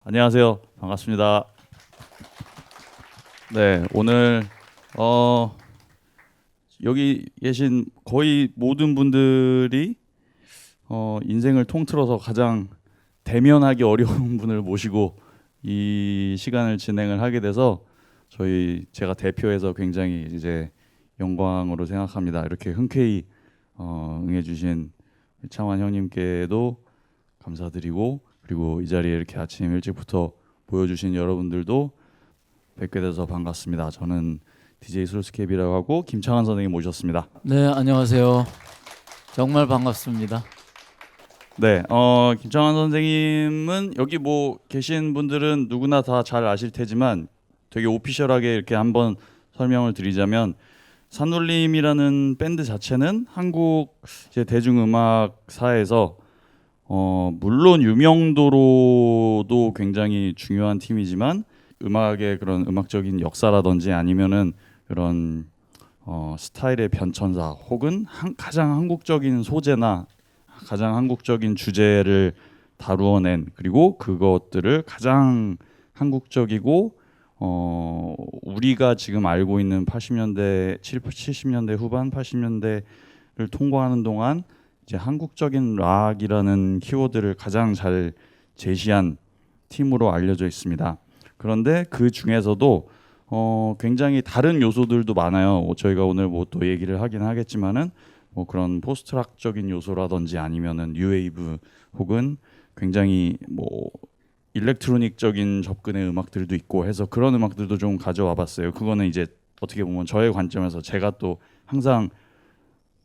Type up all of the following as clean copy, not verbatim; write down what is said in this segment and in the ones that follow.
안녕하세요. 반갑습니다. 네, 오늘 여기 계신 거의 모든 분들이 인생을 통틀어서 가장 대면하기 어려운 분을 모시고 이 시간을 진행을 하게 돼서 제가 대표해서 굉장히 이제 영광으로 생각합니다. 이렇게 흔쾌히 응해주신 창환 형님께도 감사드리고, 그리고 이 자리에 이렇게 아침 일찍부터 보여주신 여러분들도 뵙게 돼서 반갑습니다. 저는 DJ 솔스케이비라고 하고 김창환 선생님 모셨습니다. 네, 안녕하세요. 정말 반갑습니다. 네, 김창환 선생님은 여기 뭐 계신 분들은 누구나 다 잘 아실 테지만 되게 오피셜하게 이렇게 한번 설명을 드리자면, 산울림이라는 밴드 자체는 한국 이제 대중음악사에서 물론 유명도로도 굉장히 중요한 팀이지만, 음악의 그런 음악적인 역사라든지 아니면은 그런 스타일의 변천사, 혹은 가장 한국적인 소재나 가장 한국적인 주제를 다루어낸, 그리고 그것들을 가장 한국적이고 우리가 지금 알고 있는 80년대 70년대 후반 80년대를 통과하는 동안 이제 한국적인 락이라는 키워드를 가장 잘 제시한 팀으로 알려져 있습니다. 그런데 그 중에서도 굉장히 다른 요소들도 많아요. 저희가 오늘 뭐 또 얘기를 하긴 하겠지만은 뭐 그런 포스트락적인 요소라든지 아니면은 뉴웨이브, 혹은 굉장히 뭐 일렉트로닉적인 접근의 음악들도 있고 해서 그런 음악들도 좀 가져와 봤어요. 그거는 이제 어떻게 보면 저의 관점에서 제가 또 항상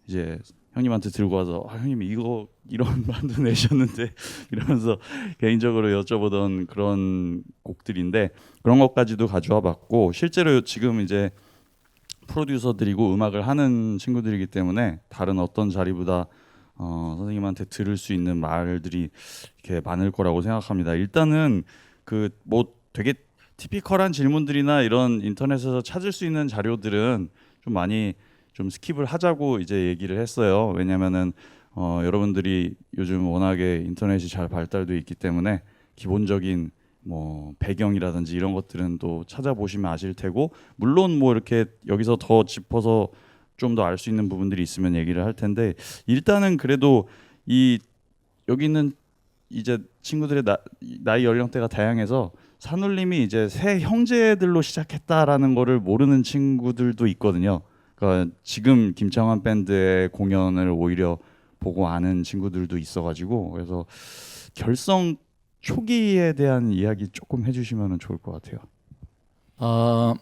이제 형님한테 들고 와서 형님 이거 이런 반도 내셨는데 이러면서 개인적으로 여쭤보던 그런 곡들인데, 그런 것까지도 가져와 봤고, 실제로 지금 이제 프로듀서들이고 음악을 하는 친구들이기 때문에 다른 어떤 자리보다 선생님한테 들을 수 있는 말들이 이렇게 많을 거라고 생각합니다. 일단은 그 뭐 되게 티피컬한 질문들이나 이런 인터넷에서 찾을 수 있는 자료들은 좀 많이 좀 스킵을 하자고 이제 얘기를 했어요. 왜냐면은 여러분들이 요즘 워낙에 인터넷이 잘 발달돼 있기 때문에 기본적인 뭐 배경이라든지 이런 것들은 또 찾아보시면 아실 테고, 물론 뭐 이렇게 여기서 더 짚어서 좀 더 알 수 있는 부분들이 있으면 얘기를 할 텐데, 일단은 그래도 이 여기 있는 이제 친구들의 나이 연령대가 다양해서 산울림이 이제 새 형제들로 시작했다라는 거를 모르는 친구들도 있거든요. 그러니까 지금 김창완 밴드의 공연을 오히려 보고 아는 친구들도 있어가지고, 그래서 결성 초기에 대한 이야기 조금 해주시면 좋을 것 같아요. 어,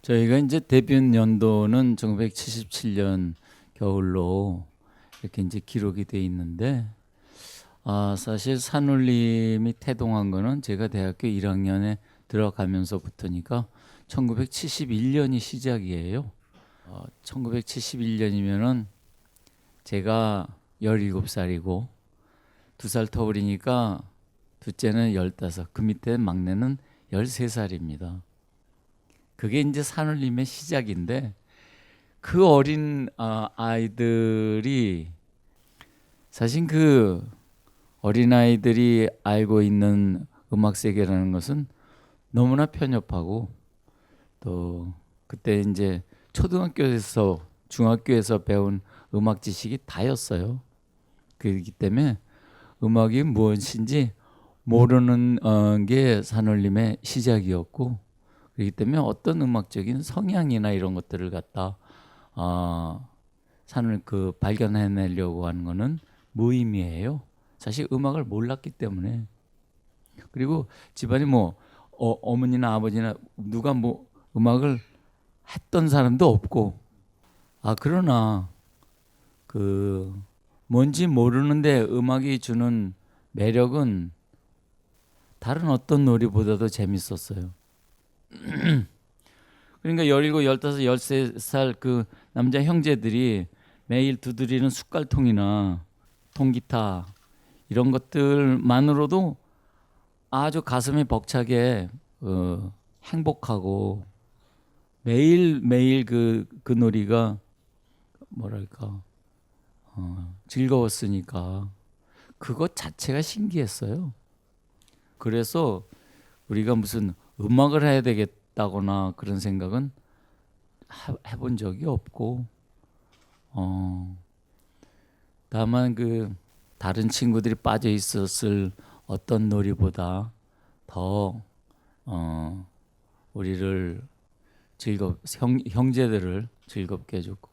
저희가 이제 데뷔 연도는 1977년 겨울로 이렇게 이제 기록이 돼 있는데, 사실 산울림이 태동한 거는 제가 대학교 1학년에 들어가면서부터니까 1971년이 시작이에요. 1971년이면은 제가 17살이고 2살 터울이니까 둘째는 15, 그 밑에 막내는 13살입니다. 그게 이제 산울림의 시작인데, 그 어린 아이들이 사실 그 어린 아이들이 알고 있는 음악 세계라는 것은 너무나 편협하고, 또 그때 이제 초등학교에서 중학교에서 배운 음악 지식이 다였어요. 그렇기 때문에 음악이 무엇인지 모르는 게 산울림의 시작이었고, 그렇기 때문에 어떤 음악적인 성향이나 이런 것들을 갖다 산을 그 발견해내려고 하는 거는 무의미해요. 사실 음악을 몰랐기 때문에. 그리고 집안이 뭐 어머니나 아버지나 누가 뭐 음악을 했던 사람도 없고, 그러나 그 뭔지 모르는데 음악이 주는 매력은 다른 어떤 놀이보다도 재밌었어요. 그러니까 17, 15, 13살 그 남자 형제들이 매일 두드리는 숟갈통이나 통기타 이런 것들만으로도 아주 가슴이 벅차게 행복하고, 매일 그 놀이가 뭐랄까 즐거웠으니까 그것 자체가 신기했어요. 그래서 우리가 무슨 음악을 해야 되겠다거나 그런 생각은 해본 적이 없고, 다만 그 다른 친구들이 빠져 있었을 어떤 놀이보다 더 우리를 형제들을 즐겁게 해줬고.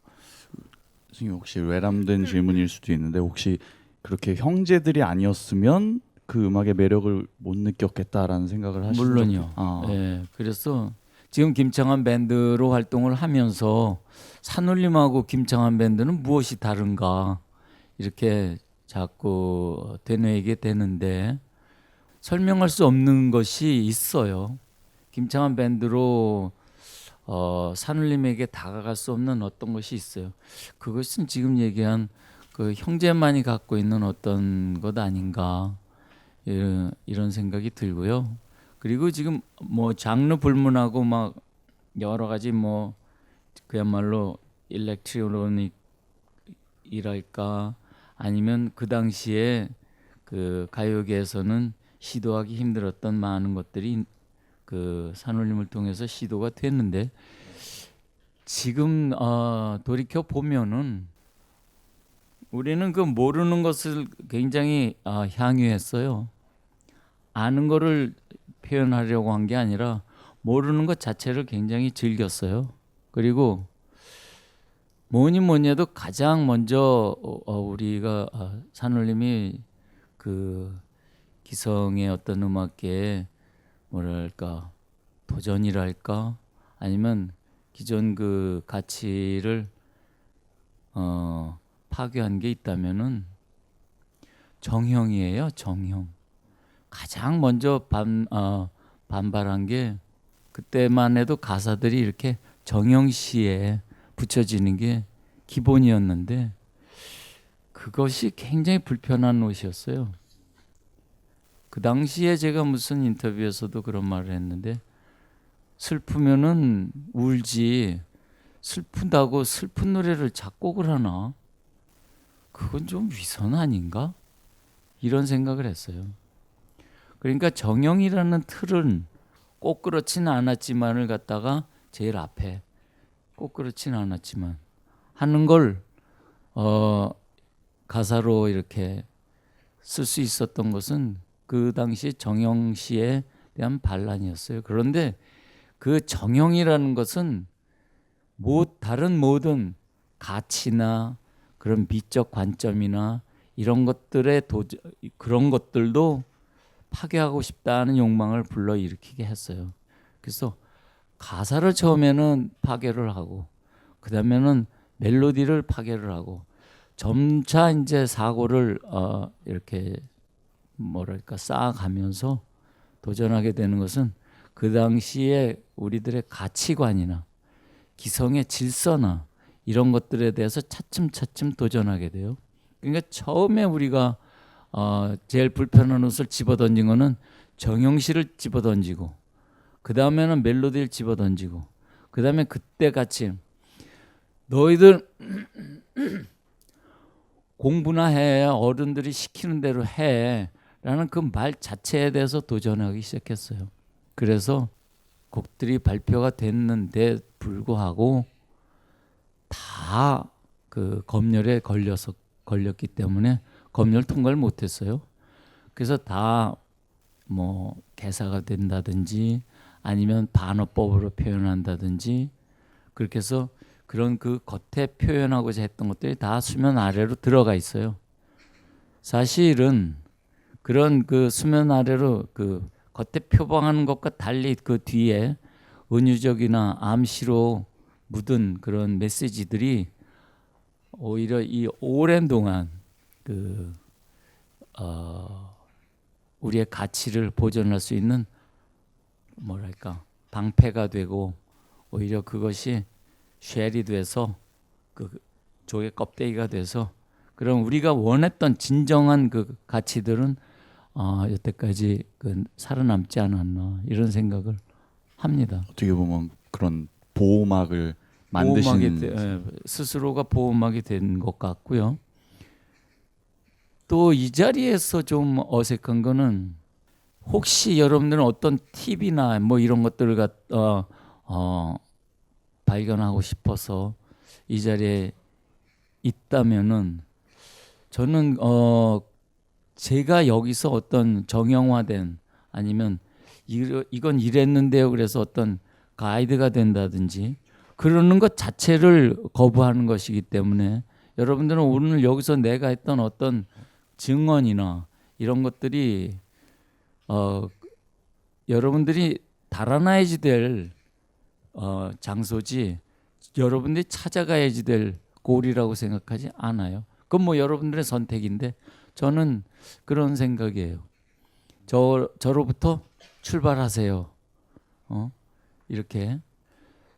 선생님 혹시 외람된 질문일 수도 있는데 혹시 그렇게 형제들이 아니었으면 그 음악의 매력을 못 느꼈겠다라는 생각을 하시죠? 물론요. 예, 그래서 지금 김창완 밴드로 활동을 하면서 산울림하고 김창완 밴드는 무엇이 다른가 이렇게 자꾸 되뇌이게 되는데 설명할 수 없는 것이 있어요. 김창완 밴드로 산울림에게 다가갈 수 없는 어떤 것이 있어요. 그것은 지금 얘기한 그 형제만이 갖고 있는 어떤 것 아닌가 이런 생각이 들고요. 그리고 지금 뭐 장르 불문하고 막 여러 가지 뭐 그야말로 일렉트로닉이랄까 아니면 그 당시에 그 가요계에서는 시도하기 힘들었던 많은 것들이 그 산울림을 통해서 시도가 됐는데 지금 돌이켜 보면은 우리는 그 모르는 것을 굉장히 향유했어요. 아는 거를 표현하려고 한 게 아니라 모르는 것 자체를 굉장히 즐겼어요. 그리고 뭐니 해도 가장 먼저 우리가 산울림이 그 기성의 어떤 음악계에 뭐랄까 도전이랄까 아니면 기존 그 가치를 파괴한 게 있다면은 정형이에요. 정형. 가장 먼저 반발한 게 그때만 해도 가사들이 이렇게 정형시에 붙여지는 게 기본이었는데 그것이 굉장히 불편한 옷이었어요. 그 당시에 제가 무슨 인터뷰에서도 그런 말을 했는데 슬프면은 울지 슬픈다고 슬픈 노래를 작곡을 하나? 그건 좀 위선 아닌가? 이런 생각을 했어요. 그러니까 정형이라는 틀은 꼭 그렇지는 않았지만을 갖다가 제일 앞에 꼭 그렇지는 않았지만 하는 걸 가사로 이렇게 쓸 수 있었던 것은 그 당시 정형 씨에 대한 반란이었어요. 그런데 그 정형이라는 것은 다른 모든 가치나 그런 미적 관점이나 이런 것들의 그런 것들도 파괴하고 싶다는 욕망을 불러일으키게 했어요. 그래서 가사를 처음에는 파괴를 하고 그 다음에는 멜로디를 파괴를 하고 점차 이제 사고를 이렇게 뭐랄까 쌓아가면서 도전하게 되는 것은 그 당시에 우리들의 가치관이나 기성의 질서나 이런 것들에 대해서 차츰차츰 도전하게 돼요. 그러니까 처음에 우리가 제일 불편한 옷을 집어던진 거는 정형시를 집어던지고 그 다음에는 멜로디를 집어던지고 그 다음에 그때 같이 너희들 공부나 해 어른들이 시키는 대로 해 라는 그 말 자체에 대해서 도전하기 시작했어요. 그래서 곡들이 발표가 됐는데 불구하고 다 그 검열에 걸렸기 때문에 검열 통과를 못했어요. 그래서 다 뭐 개사가 된다든지 아니면 반어법으로 표현한다든지 그렇게 해서 그런 그 겉에 표현하고자 했던 것들이 다 수면 아래로 들어가 있어요. 사실은 그런 그 수면 아래로 그 겉에 표방하는 것과 달리 그 뒤에 은유적이나 암시로 묻은 그런 메시지들이 오히려 이 오랜 동안 그 우리의 가치를 보존할 수 있는 뭐랄까 방패가 되고 오히려 그것이 쉘이 돼서 그 조개 껍데기가 돼서 그런 우리가 원했던 진정한 그 가치들은 여태까지 그 살아남지 않았나 이런 생각을 합니다. 어떻게 보면 그런 보호막을 만드신 스스로가 보호막이 된 것 같고요. 또 이 자리에서 좀 어색한 거는 혹시 여러분들은 어떤 팁이나 뭐 이런 것들을 발견하고 싶어서 이 자리에 있다면은 저는 제가 여기서 어떤 정형화된 아니면 이건 이랬는데요 그래서 어떤 가이드가 된다든지 그러는 것 자체를 거부하는 것이기 때문에 여러분들은 오늘 여기서 내가 했던 어떤 증언이나 이런 것들이 여러분들이 달아나야지 될 장소지 여러분들이 찾아가야지 될 골이라고 생각하지 않아요. 그건 뭐 여러분들의 선택인데 저는 그런 생각이에요. 저로부터 출발하세요. 이렇게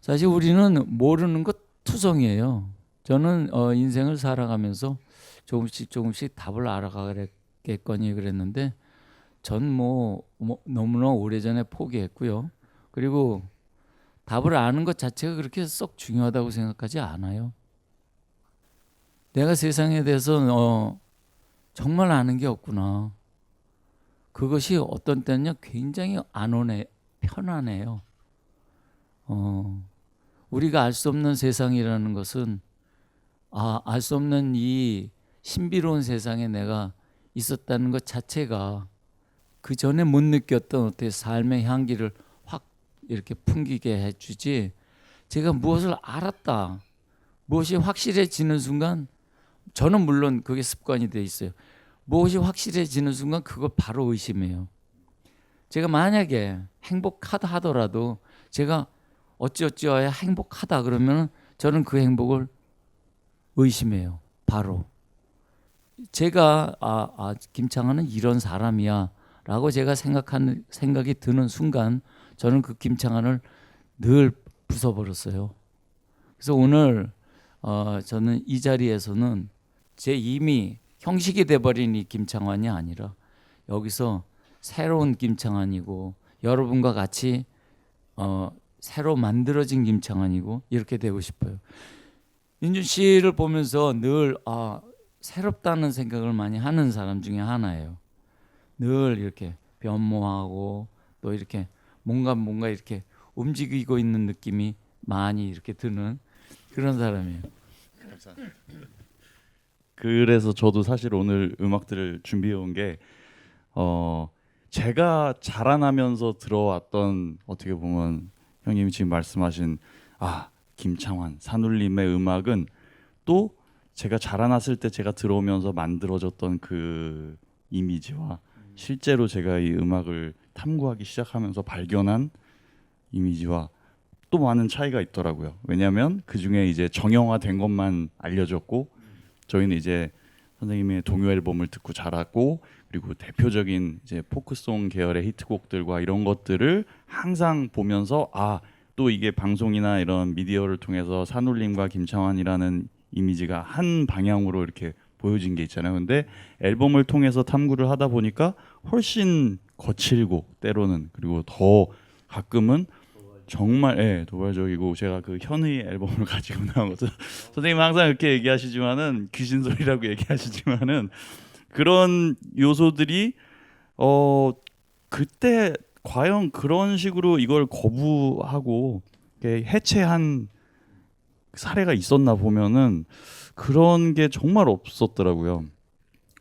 사실 우리는 모르는 것 투성이에요. 저는 인생을 살아가면서 조금씩 답을 알아가겠거니 그랬는데 전 뭐 너무나 오래전에 포기했고요. 그리고 답을 아는 것 자체가 그렇게 썩 중요하다고 생각하지 않아요. 내가 세상에 대해서 정말 아는 게 없구나. 그것이 어떤 때는요 굉장히 편안해요. 우리가 알 수 없는 세상이라는 것은 알 수 없는 이 신비로운 세상에 내가 있었다는 것 자체가 그 전에 못 느꼈던 어떻게 삶의 향기를 확 이렇게 풍기게 해주지. 제가 무엇을 알았다, 무엇이 확실해지는 순간 저는 물론 그게 습관이 돼 있어요. 무엇이 확실해지는 순간 그걸 바로 의심해요. 제가 만약에 행복하다 하더라도 제가 어찌어찌어야 행복하다 그러면 저는 그 행복을 의심해요. 바로. 제가 김창완은 이런 사람이야 라고 제가 생각이 드는 순간 저는 그 김창완을 늘 부숴버렸어요. 그래서 오늘 저는 이 자리에서는 제 이미 형식이 돼버린 이 김창완이 아니라 여기서 새로운 김창완이고 여러분과 같이 새로 만들어진 김창완이고 이렇게 되고 싶어요. 민준 씨를 보면서 늘 새롭다는 생각을 많이 하는 사람 중에 하나예요. 늘 이렇게 변모하고 또 이렇게 뭔가 이렇게 움직이고 있는 느낌이 많이 이렇게 드는 그런 사람이에요. 그래서 저도 사실 오늘 음악들을 준비해 온 게 제가 자라나면서 들어왔던 어떻게 보면 형님이 지금 말씀하신 김창완, 산울림의 음악은 또 제가 자라났을 때 제가 들어오면서 만들어졌던 그 이미지와 실제로 제가 이 음악을 탐구하기 시작하면서 발견한 이미지와 또 많은 차이가 있더라고요. 왜냐하면 그 중에 이제 정형화된 것만 알려졌고 저희는 이제 선생님의 동요 앨범을 듣고 자랐고 그리고 대표적인 이제 포크송 계열의 히트곡들과 이런 것들을 항상 보면서 또 이게 방송이나 이런 미디어를 통해서 산울림과 김창완이라는 이미지가 한 방향으로 이렇게 보여진 게 있잖아요. 근데 앨범을 통해서 탐구를 하다 보니까 훨씬 거칠고 때로는 그리고 더 가끔은 정말 도발적이고 제가 그 현의 앨범을 가지고 나온 것은 선생님은 항상 이렇게 얘기하시지만은 귀신 소리라고 얘기하시지만은 그런 요소들이 그때 과연 그런 식으로 이걸 거부하고 해체한 사례가 있었나 보면은 그런 게 정말 없었더라고요.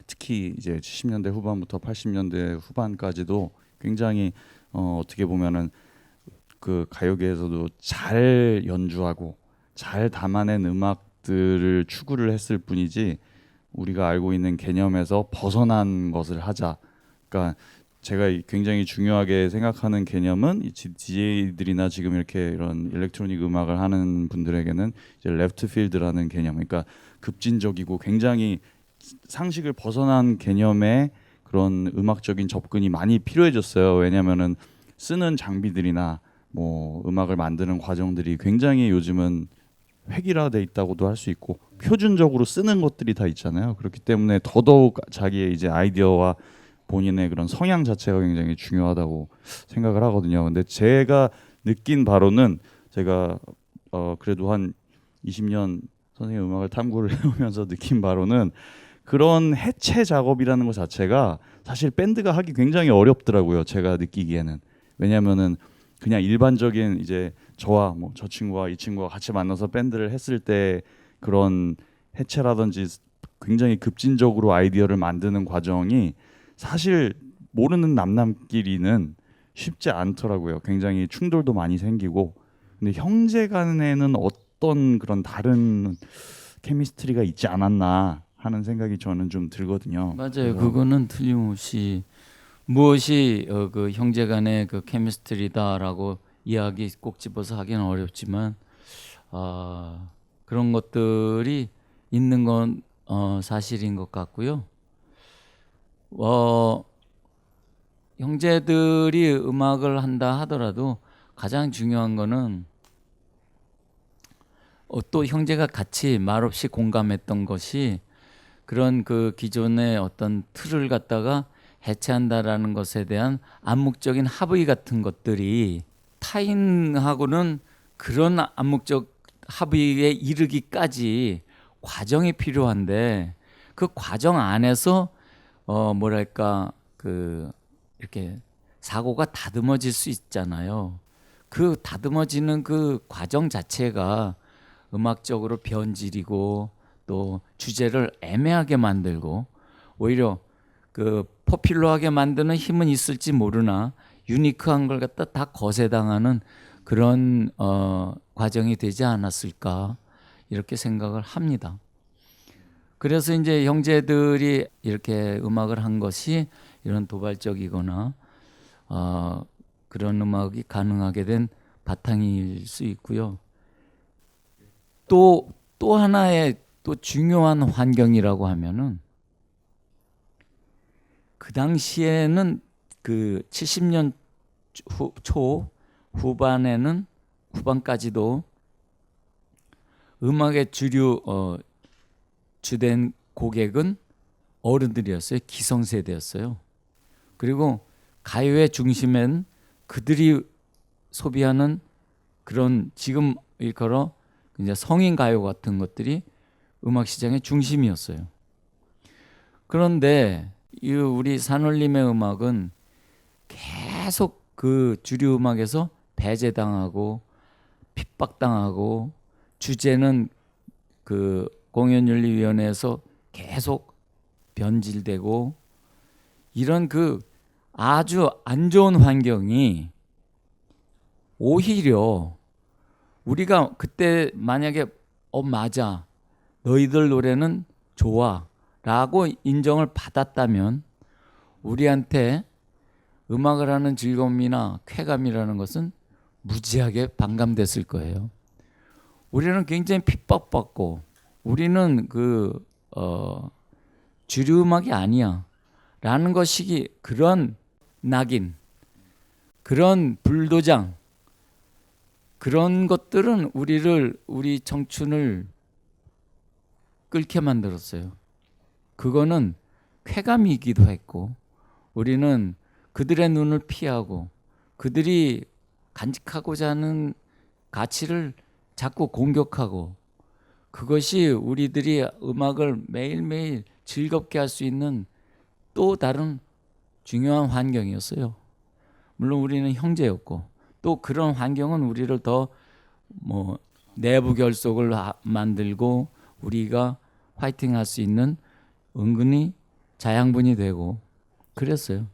특히 이제 70년대 후반부터 80년대 후반까지도 굉장히 어떻게 보면은 그 가요계에서도 잘 연주하고 잘 담아낸 음악들을 추구를 했을 뿐이지 우리가 알고 있는 개념에서 벗어난 것을 하자. 그러니까 제가 굉장히 중요하게 생각하는 개념은 DJ들이나 지금 이렇게 이런 일렉트로닉 음악을 하는 분들에게는 이제 레프트 필드라는 개념, 그러니까 급진적이고 굉장히 상식을 벗어난 개념의 그런 음악적인 접근이 많이 필요해졌어요. 왜냐하면은 쓰는 장비들이나 뭐 음악을 만드는 과정들이 굉장히 요즘은 획일화돼 있다고도 할 수 있고 표준적으로 쓰는 것들이 다 있잖아요. 그렇기 때문에 더더욱 자기의 이제 아이디어와 본인의 그런 성향 자체가 굉장히 중요하다고 생각을 하거든요. 근데 제가 느낀 바로는 제가 그래도 한 20년 선생님 음악을 탐구를 해오면서 느낀 바로는 그런 해체 작업이라는 것 자체가 사실 밴드가 하기 굉장히 어렵더라고요. 제가 느끼기에는. 왜냐하면은 그냥 일반적인 이제 저와 뭐 저 친구와 이 친구가 같이 만나서 밴드를 했을 때 그런 해체라든지 굉장히 급진적으로 아이디어를 만드는 과정이 사실 모르는 남남끼리는 쉽지 않더라고요. 굉장히 충돌도 많이 생기고. 근데 형제 간에는 어떤 그런 다른 케미스트리가 있지 않았나 하는 생각이 저는 좀 들거든요. 맞아요. 그래서 그거는 틀림없이 무엇이 그 형제간의 그 케미스트리다라고 이야기 꼭 집어서 하기는 어렵지만 그런 것들이 있는 건 사실인 것 같고요. 형제들이 음악을 한다 하더라도 가장 중요한 거는 또 형제가 같이 말없이 공감했던 것이 그런 그 기존의 어떤 틀을 갖다가 해체한다라는 것에 대한 암묵적인 합의 같은 것들이 타인하고는 그런 암묵적 합의에 이르기까지 과정이 필요한데 그 과정 안에서 뭐랄까 그 이렇게 사고가 다듬어질 수 있잖아요. 그 다듬어지는 그 과정 자체가 음악적으로 변질이고 또 주제를 애매하게 만들고 오히려 그 포퓰러하게 만드는 힘은 있을지 모르나 유니크한 걸 갖다 다 거세당하는 그런 과정이 되지 않았을까 이렇게 생각을 합니다. 그래서 이제 형제들이 이렇게 음악을 한 것이 이런 도발적이거나 그런 음악이 가능하게 된 바탕일 수 있고요. 또 하나의 또 중요한 환경이라고 하면은 그 당시에는 그 70년 초 후반에는 후반까지도 음악의 주된 고객은 어른들이었어요. 기성세대였어요. 그리고 가요의 중심엔 그들이 소비하는 그런 지금 일컬어 이제 성인 가요 같은 것들이 음악 시장의 중심이었어요. 그런데 이 우리 산울림의 음악은 계속 그 주류 음악에서 배제당하고 핍박당하고 주제는 그 공연윤리위원회에서 계속 변질되고 이런 그 아주 안 좋은 환경이 오히려 우리가 그때 만약에 맞아 너희들 노래는 좋아 라고 인정을 받았다면 우리한테 음악을 하는 즐거움이나 쾌감이라는 것은 무지하게 반감됐을 거예요. 우리는 굉장히 핍박받고 우리는 그 주류 음악이 아니야 라는 것이 그런 낙인 그런 불도장 그런 것들은 우리 청춘을 끓게 만들었어요. 그거는 쾌감이기도 했고 우리는 그들의 눈을 피하고 그들이 간직하고자 하는 가치를 자꾸 공격하고 그것이 우리들이 음악을 매일매일 즐겁게 할 수 있는 또 다른 중요한 환경이었어요. 물론 우리는 형제였고 또 그런 환경은 우리를 더 뭐 내부 결속을 만들고 우리가 화이팅할 수 있는 은근히 자양분이 되고 그랬어요.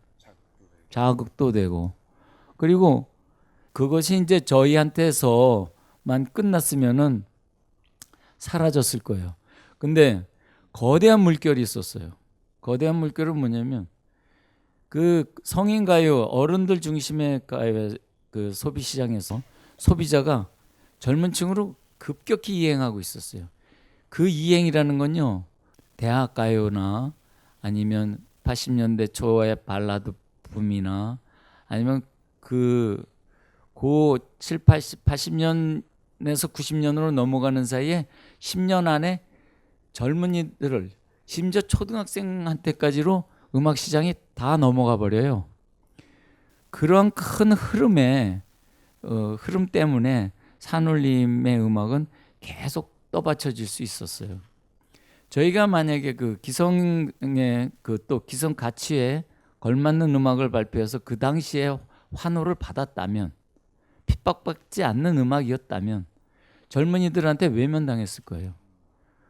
자극도 되고 그리고 그것이 이제 저희한테서만 끝났으면은 사라졌을 거예요. 근데 거대한 물결이 있었어요. 거대한 물결은 뭐냐면 그 성인 가요 어른들 중심의 가요 그 소비 시장에서 소비자가 젊은 층으로 급격히 이행하고 있었어요. 그 이행이라는 건요. 대학 가요나 아니면 80년대 초의 발라드 붐이나 아니면 고 7, 80년에서 90년으로 넘어가는 사이에 10년 안에 젊은이들을 심지어 초등학생한테까지로 음악 시장이 다 넘어가 버려요. 그런 큰 흐름에 흐름 때문에 산울림의 음악은 계속 떠받쳐질 수 있었어요. 저희가 만약에 그 기성의 그 또 기성 가치에 걸맞는 음악을 발표해서 그 당시에 환호를 받았다면, 핍박받지 않는 음악이었다면 젊은이들한테 외면당했을 거예요.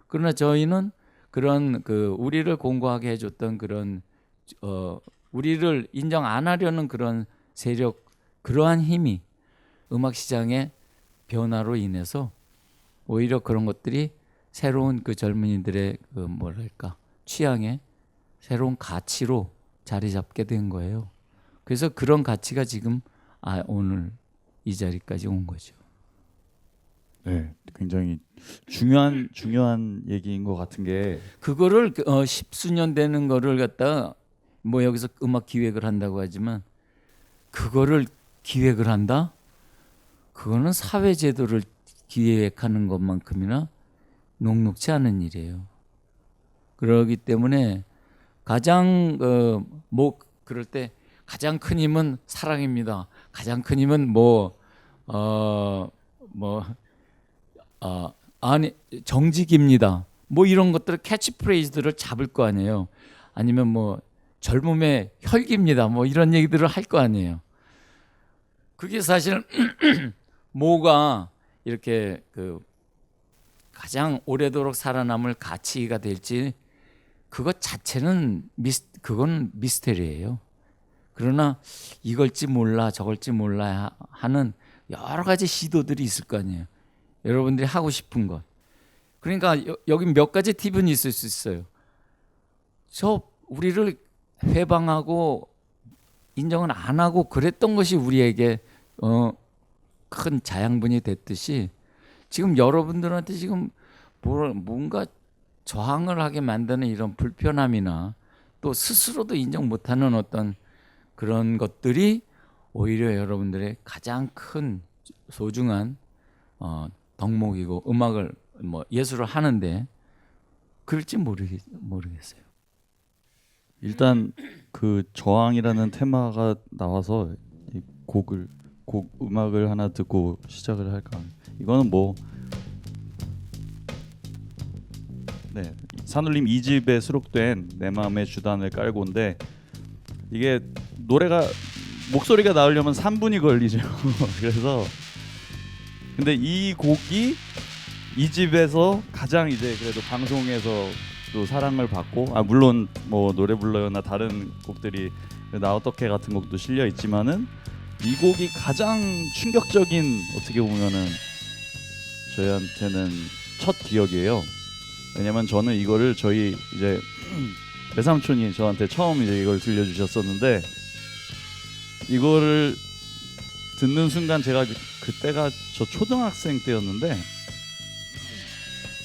그러나 저희는 그런 그 우리를 공고하게 해줬던 그런 우리를 인정 안 하려는 그런 세력, 그러한 힘이 음악 시장의 변화로 인해서 오히려 그런 것들이 새로운 그 젊은이들의 그 뭐랄까 취향의 새로운 가치로 자리 잡게 된 거예요. 그래서 그런 가치가 지금 오늘 이 자리까지 온 거죠. 네, 굉장히 중요한 얘기인 것 같은 게 그거를 십수년 되는 거를 갖다 뭐 여기서 음악 기획을 한다고 하지만 그거를 기획을 한다? 그거는 사회 제도를 기획하는 것만큼이나 녹록지 않은 일이에요. 그러기 때문에 가장 뭐 그럴 때 가장 큰 힘은 사랑입니다. 가장 큰 힘은 아니 정직입니다. 뭐 이런 것들을 캐치프레이즈들을 잡을 거 아니에요. 아니면 뭐 젊음의 혈기입니다. 뭐 이런 얘기들을 할 거 아니에요. 그게 사실 뭐가 이렇게 그 가장 오래도록 살아남을 가치가 될지 그것 자체는 그건 미스테리예요. 그러나 이걸지 몰라 저걸지 몰라 하는 여러 가지 시도들이 있을 거 아니에요. 여러분들이 하고 싶은 것. 그러니까 여기 몇 가지 팁은 있을 수 있어요. 우리를 회방하고 인정을 안 하고 그랬던 것이 우리에게 큰 자양분이 됐듯이 지금 여러분들한테 지금 뭔가 저항을 하게 만드는 이런 불편함이나 또 스스로도 인정 못하는 어떤 그런 것들이 오히려 여러분들의 가장 큰 소중한 덕목이고 음악을 뭐 예술을 하는데 그럴지 모르겠어요. 일단 그 저항이라는 테마가 나와서 이 곡 음악을 하나 듣고 시작을 할까. 이거는 뭐 네, 산울림 2집에 수록된 내 마음의 주단을 깔고인데 이게 노래가 목소리가 나오려면 3분이 걸리죠. 그래서 근데 이 곡이 이 집에서 가장 이제 그래도 방송에서 또 사랑을 받고 물론 뭐 노래 불러요나 다른 곡들이 나 어떻게 같은 곡도 실려 있지만은 이 곡이 가장 충격적인 어떻게 보면은 저희한테는 첫 기억이에요. 왜냐면 저는 이거를 저희 이제 외삼촌이 저한테 처음 이제 이걸 들려주셨었는데 이거를 듣는 순간 제가 그때가 저 초등학생 때였는데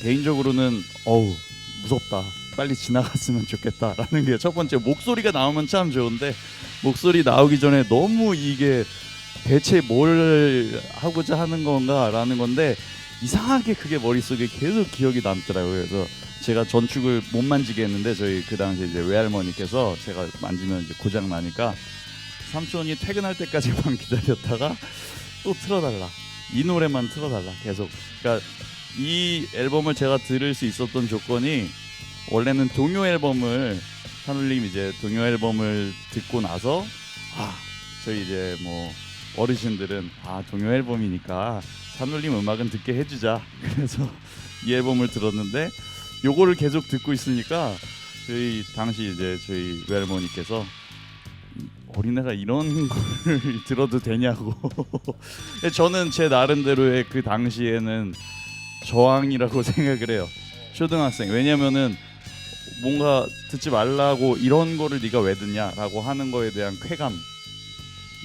개인적으로는 무섭다. 빨리 지나갔으면 좋겠다라는 게 첫 번째. 목소리가 나오면 참 좋은데 목소리 나오기 전에 너무 이게 대체 뭘 하고자 하는 건가라는 건데 이상하게 그게 머릿속에 계속 기억이 남더라고요. 그래서 제가 전축을 못 만지게 했는데 저희 그 당시에 이제 외할머니께서 제가 만지면 이제 고장 나니까 삼촌이 퇴근할 때까지만 기다렸다가 또 틀어달라. 이 노래만 틀어달라. 계속. 그러니까 이 앨범을 제가 들을 수 있었던 조건이 원래는 동요 앨범을 산울림 이제 동요 앨범을 듣고 나서 저희 이제 뭐 어르신들은 동요 앨범이니까 산울림 음악은 듣게 해주자. 그래서 이 앨범을 들었는데 요거를 계속 듣고 있으니까 저희 당시 이제 저희 외할머니께서 어린애가 이런 걸 들어도 되냐고. 저는 제 나름대로의 그 당시에는 저항이라고 생각을 해요. 초등학생. 왜냐면은 뭔가 듣지 말라고 이런 거를 네가 왜 듣냐라고 하는 거에 대한 쾌감.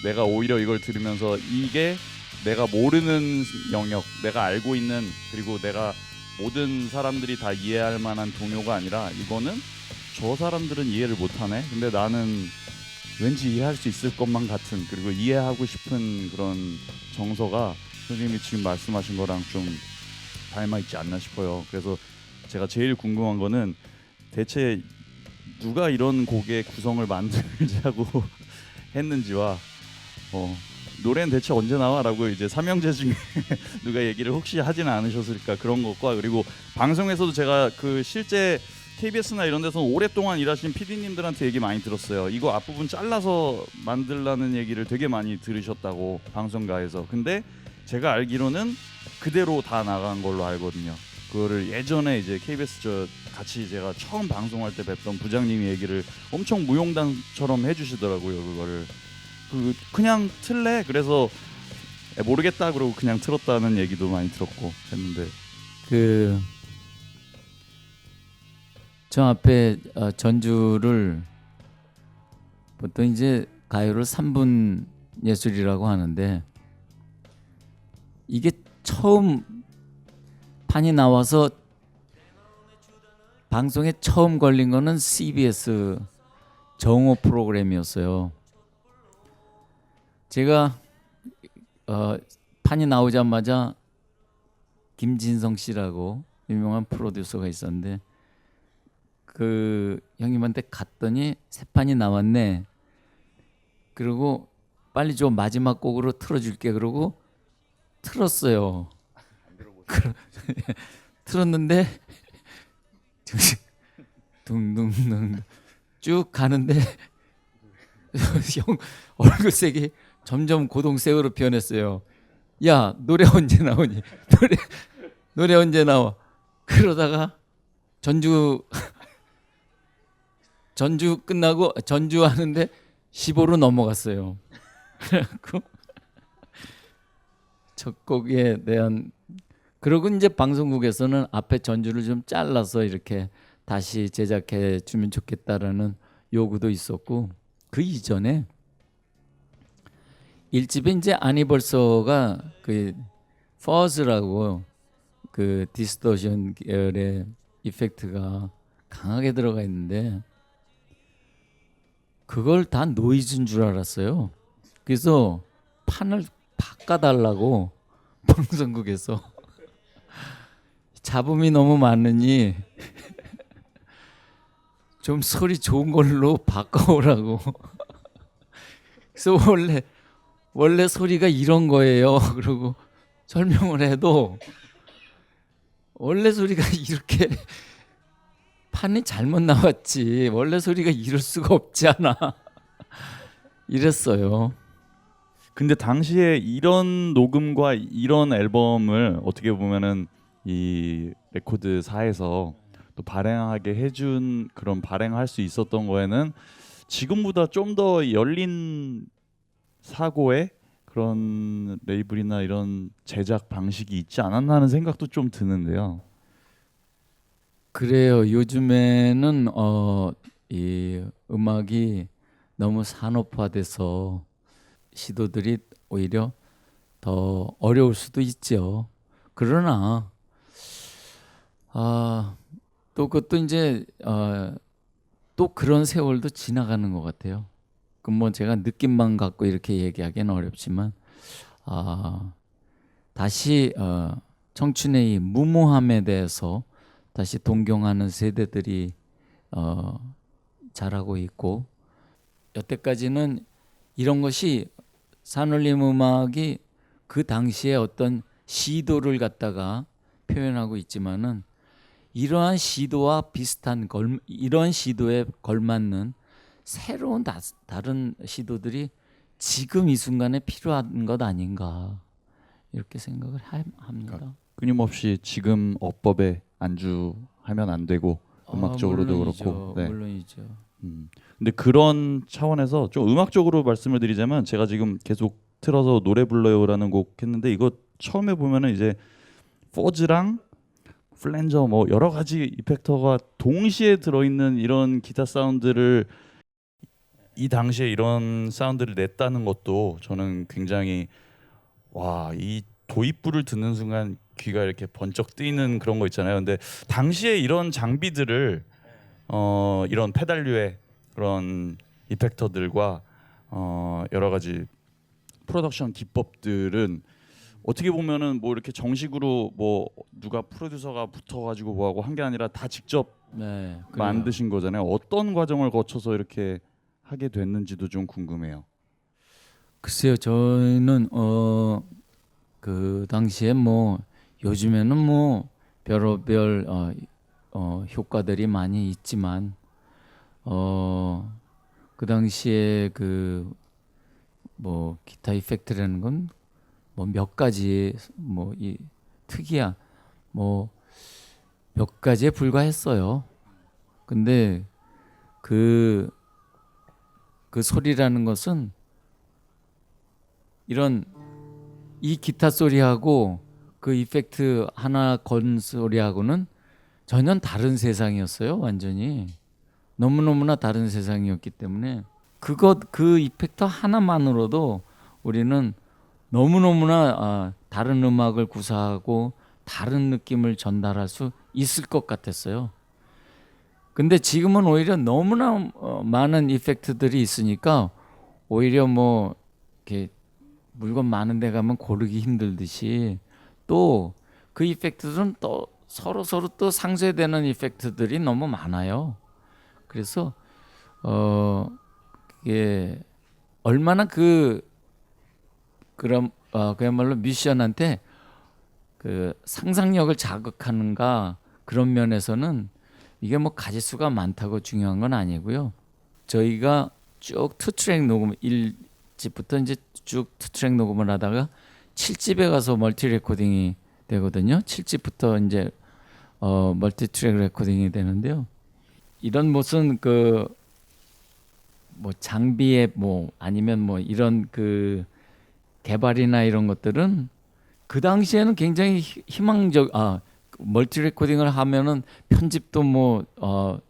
내가 오히려 이걸 들으면서 이게 내가 모르는 영역, 내가 알고 있는 그리고 내가 모든 사람들이 다 이해할 만한 동요가 아니라 이거는 저 사람들은 이해를 못하네. 근데 나는 왠지 이해할 수 있을 것만 같은 그리고 이해하고 싶은 그런 정서가 선생님이 지금 말씀하신 거랑 좀 닮아 있지 않나 싶어요. 그래서 제가 제일 궁금한 거는 대체 누가 이런 곡의 구성을 만들자고 했는지와 노래는 대체 언제 나와라고 이제 삼형제 중에 누가 얘기를 혹시 하지는 않으셨을까 그런 것과 그리고 방송에서도 제가 그 실제 KBS나 이런 데서 오랫동안 일하신 PD님들한테 얘기 많이 들었어요. 이거 앞부분 잘라서 만들라는 얘기를 되게 많이 들으셨다고 방송가에서. 근데 제가 알기로는 그대로 다 나간 걸로 알거든요. 그거를 예전에 이제 KBS 저 같이 제가 처음 방송할 때 뵀던 부장님이 얘기를 엄청 무용담처럼 해주시더라고요. 그거를 그냥 틀래 그래서 모르겠다 그러고 그냥 틀었다는 얘기도 많이 들었고 했는데 그 저 앞에 전주를 보통 이제 가요를 3분 예술이라고 하는데 이게 처음 판이 나와서 방송에 처음 걸린 거는 CBS 정오 프로그램이었어요. 제가 판이 나오자마자 김진성 씨라고 유명한 프로듀서가 있었는데 그 형님한테 갔더니 새 판이 나왔네. 그리고 빨리 좀 마지막 곡으로 틀어줄게. 그러고 틀었어요. 틀었는데 둥둥둥 쭉 가는데 형 얼굴색이 점점 고동색으로 변했어요. 야 노래 언제 나오니? 노래 언제 나와? 그러다가 전주 끝나고 전주 하는데 15로 넘어갔어요. 그래갖고 첫 곡에 대한 그러고 이제 방송국에서는 앞에 전주를 좀 잘라서 이렇게 다시 제작해 주면 좋겠다라는 요구도 있었고 그 이전에 1집에 이제 아니벌서가 그 퍼즈라고 그 디스토션 계열의 이펙트가 강하게 들어가 있는데 그걸 다 노이즈인 줄 알았어요. 그래서 판을 바꿔달라고 방송국에서 잡음이 너무 많으니 좀 소리 좋은 걸로 바꿔오라고. 그래서 원래 소리가 이런 거예요. 그러고 설명을 해도 원래 소리가 이렇게 판이 잘못 나왔지 원래 소리가 이럴 수가 없잖아. 이랬어요. 근데 당시에 이런 녹음과 이런 앨범을 어떻게 보면은 이 레코드사에서 또 발행하게 해준 그런 발행할 수 있었던 거에는 지금보다 좀 더 열린 사고의 그런 레이블이나 이런 제작 방식이 있지 않았나 하는 생각도 좀 드는데요. 그래요. 요즘에는 이 음악이 너무 산업화돼서 시도들이 오히려 더 어려울 수도 있죠. 그러나 또 그것도 이제 또 그런 세월도 지나가는 것 같아요. 그럼 뭐 제가 느낌만 갖고 이렇게 얘기하기는 어렵지만 다시 청춘의 이 무모함에 대해서 다시 동경하는 세대들이 자라고 있고 여태까지는 이런 것이 산울림 음악이 그 당시에 어떤 시도를 갖다가 표현하고 있지만은 이러한 시도와 비슷한 이런 시도에 걸맞는 새로운 다른 시도들이 지금 이 순간에 필요한 것 아닌가 이렇게 생각을 합니다. 끊임없이 지금 어법에 안주하면 안 되고 음악적으로도 물론이죠. 그렇고. 네. 물론이죠. 근데 그런 차원에서 좀 음악적으로 말씀을 드리자면 제가 지금 계속 틀어서 노래 불러요라는 곡 했는데 이거 처음에 보면은 이제 포즈랑 플랜저 뭐 여러 가지 이펙터가 동시에 들어있는 이런 기타 사운드를 이 당시에 이런 사운드를 냈다는 것도 저는 굉장히 이 도입부를 듣는 순간 귀가 이렇게 번쩍 뜨이는 그런 거 있잖아요. 근데 당시에 이런 장비들을 이런 페달류의 그런 이펙터들과 여러 가지 프로덕션 기법들은 어떻게 보면은 뭐 이렇게 정식으로 뭐 누가 프로듀서가 붙어가지고 뭐하고 한 게 아니라 다 직접 네, 만드신 거잖아요. 어떤 과정을 거쳐서 이렇게 하게 됐는지도 좀 궁금해요. 글쎄요, 저희는 그 당시에 뭐 요즘에는 뭐 별의별 효과들이 많이 있지만 그 당시에 그 뭐 기타 이펙트라는 건 뭐 몇 가지 뭐 이 특이한 뭐 몇 가지에 불과했어요. 근데 그 소리라는 것은 이런 이 기타 소리하고 그 이펙트 하나 건 소리하고는 전혀 다른 세상이었어요. 완전히 너무너무나 다른 세상이었기 때문에 그 이펙트 하나만으로도 우리는 너무너무나 다른 음악을 구사하고 다른 느낌을 전달할 수 있을 것 같았어요. 근데 지금은 오히려 너무나 많은 이펙트들이 있으니까 오히려 뭐 이렇게 물건 많은 데 가면 고르기 힘들듯이 또 그 이펙트들은 또 서로 또 상쇄되는 이펙트들이 너무 많아요. 그래서 이게 얼마나 그야말로 뮤지션한테 그 상상력을 자극하는가 그런 면에서는 이게 뭐 가지수가 많다고 중요한 건 아니고요. 저희가 쭉 투트랙 녹음 1집부터 이제 쭉 투트랙 녹음을 하다가 7집에 가서 멀티 레코딩이 되거든요. 7집부터 이제 멀티 트랙 레코딩이 되는데요. 이런 무슨 그 뭐 장비의 뭐 아니면 뭐 이런 그 개발이나 이런 것들은 그 당시에는 굉장히 희망적 멀티 레코딩을 하면은 편집도 뭐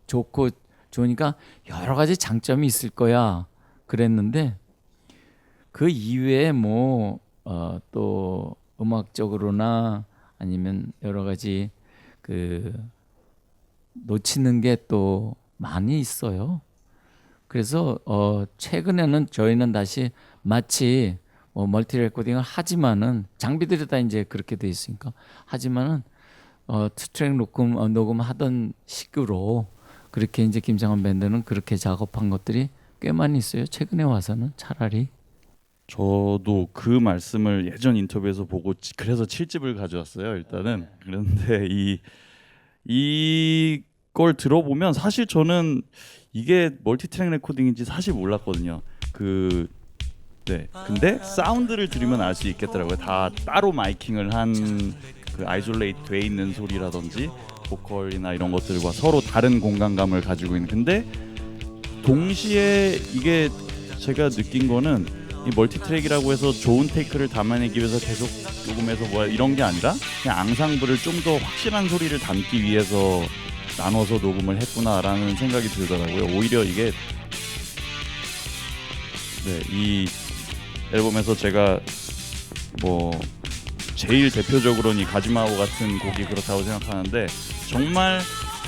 좋고 좋으니까 여러 가지 장점이 있을 거야 그랬는데 그 이외에 뭐 또 음악적으로나 아니면 여러 가지 그 놓치는 게 또 많이 있어요. 그래서 최근에는 저희는 다시 마치 멀티 레코딩을 하지만은 장비들이 다 이제 그렇게 돼 있으니까 하지만은 투트랙 녹음하던 식으로 그렇게 이제 김창완 밴드는 그렇게 작업한 것들이 꽤 많이 있어요. 최근에 와서는 차라리. 저도 그 말씀을 예전 인터뷰에서 보고 그래서 7집을 가져왔어요. 일단은 그런데 이걸 들어보면 사실 저는 이게 멀티트랙 레코딩인지 사실 몰랐거든요. 네. 근데 사운드를 들으면 알 수 있겠더라고요. 다 따로 마이킹을 한 그 아이솔레이트 돼 있는 소리라든지 보컬이나 이런 것들과 서로 다른 공간감을 가지고 있는. 근데 동시에 이게 제가 느낀 거는 이 멀티트랙이라고 해서 좋은 테이크를 담아내기 위해서 계속 녹음해서 뭐 이런 게 아니라 그냥 앙상블을 좀 더 확실한 소리를 담기 위해서 나눠서 녹음을 했구나라는 생각이 들더라고요. 오히려 이게 이 앨범에서 제가 뭐 제일 대표적으로는 이 가지마오 같은 곡이 그렇다고 생각하는데 정말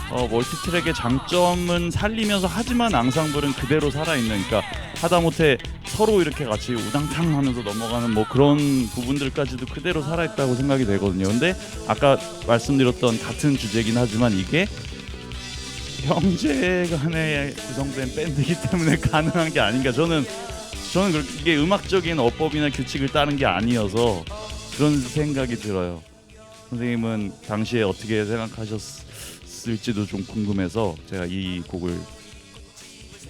멀티트랙의 장점은 살리면서 하지만 앙상블은 그대로 살아있는, 그러니까 하다못해 서로 이렇게 같이 우당탕 하면서 넘어가는 뭐 그런 부분들까지도 그대로 살아있다고 생각이 되거든요. 근데 아까 말씀드렸던 같은 주제긴 하지만 이게 형제간에 구성된 밴드이기 때문에 가능한 게 아닌가. 저는 이게 음악적인 어법이나 규칙을 따른 게 아니어서 그런 생각이 들어요. 선생님은 당시에 어떻게 생각하셨을지도 좀 궁금해서 제가 이 곡을.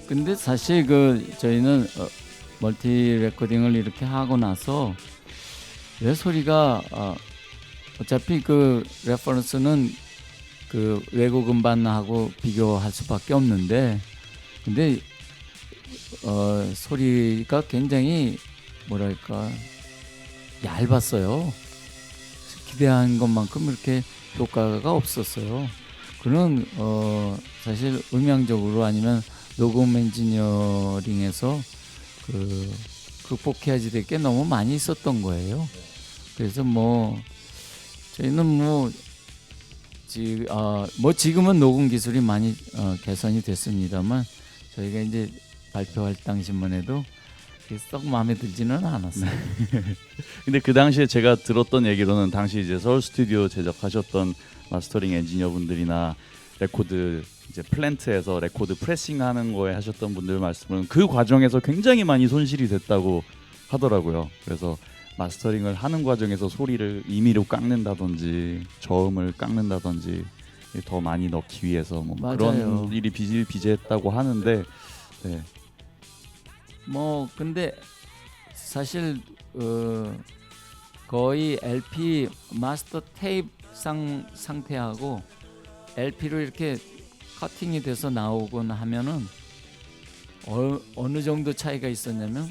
근데 사실 저희는 멀티 레코딩을 이렇게 하고 나서 왜 소리가 어차피 그 레퍼런스는 그 외국 음반하고 비교할 수밖에 없는데, 근데 소리가 굉장히 뭐랄까 얇았어요. 기대한 것만큼 이렇게 효과가 없었어요. 그는 사실 음향적으로 아니면 녹음 엔지니어링에서 극복해야지 될 게 너무 많이 있었던 거예요. 그래서 뭐 저희는 뭐 지금은 녹음 기술이 많이 개선이 됐습니다만 저희가 이제 발표할 당시만 해도 썩 마음에 들지는 않았어요. 근데 그 당시에 제가 들었던 얘기로는 당시 이제 서울 스튜디오 제작하셨던 마스터링 엔지니어분들이나 레코드 이제 플랜트에서 레코드 프레싱하는 거에 하셨던 분들 말씀은 그 과정에서 굉장히 많이 손실이 됐다고 하더라고요. 그래서 마스터링을 하는 과정에서 소리를 임의로 깎는다든지 저음을 깎는다든지 더 많이 넣기 위해서 뭐 맞아요. 그런 일이 비일비재했다고 하는데 네. 뭐 근데 사실 거의 LP 마스터 테이프 상태하고 LP로 이렇게 커팅이 돼서 나오곤 하면은 어느 정도 차이가 있었냐면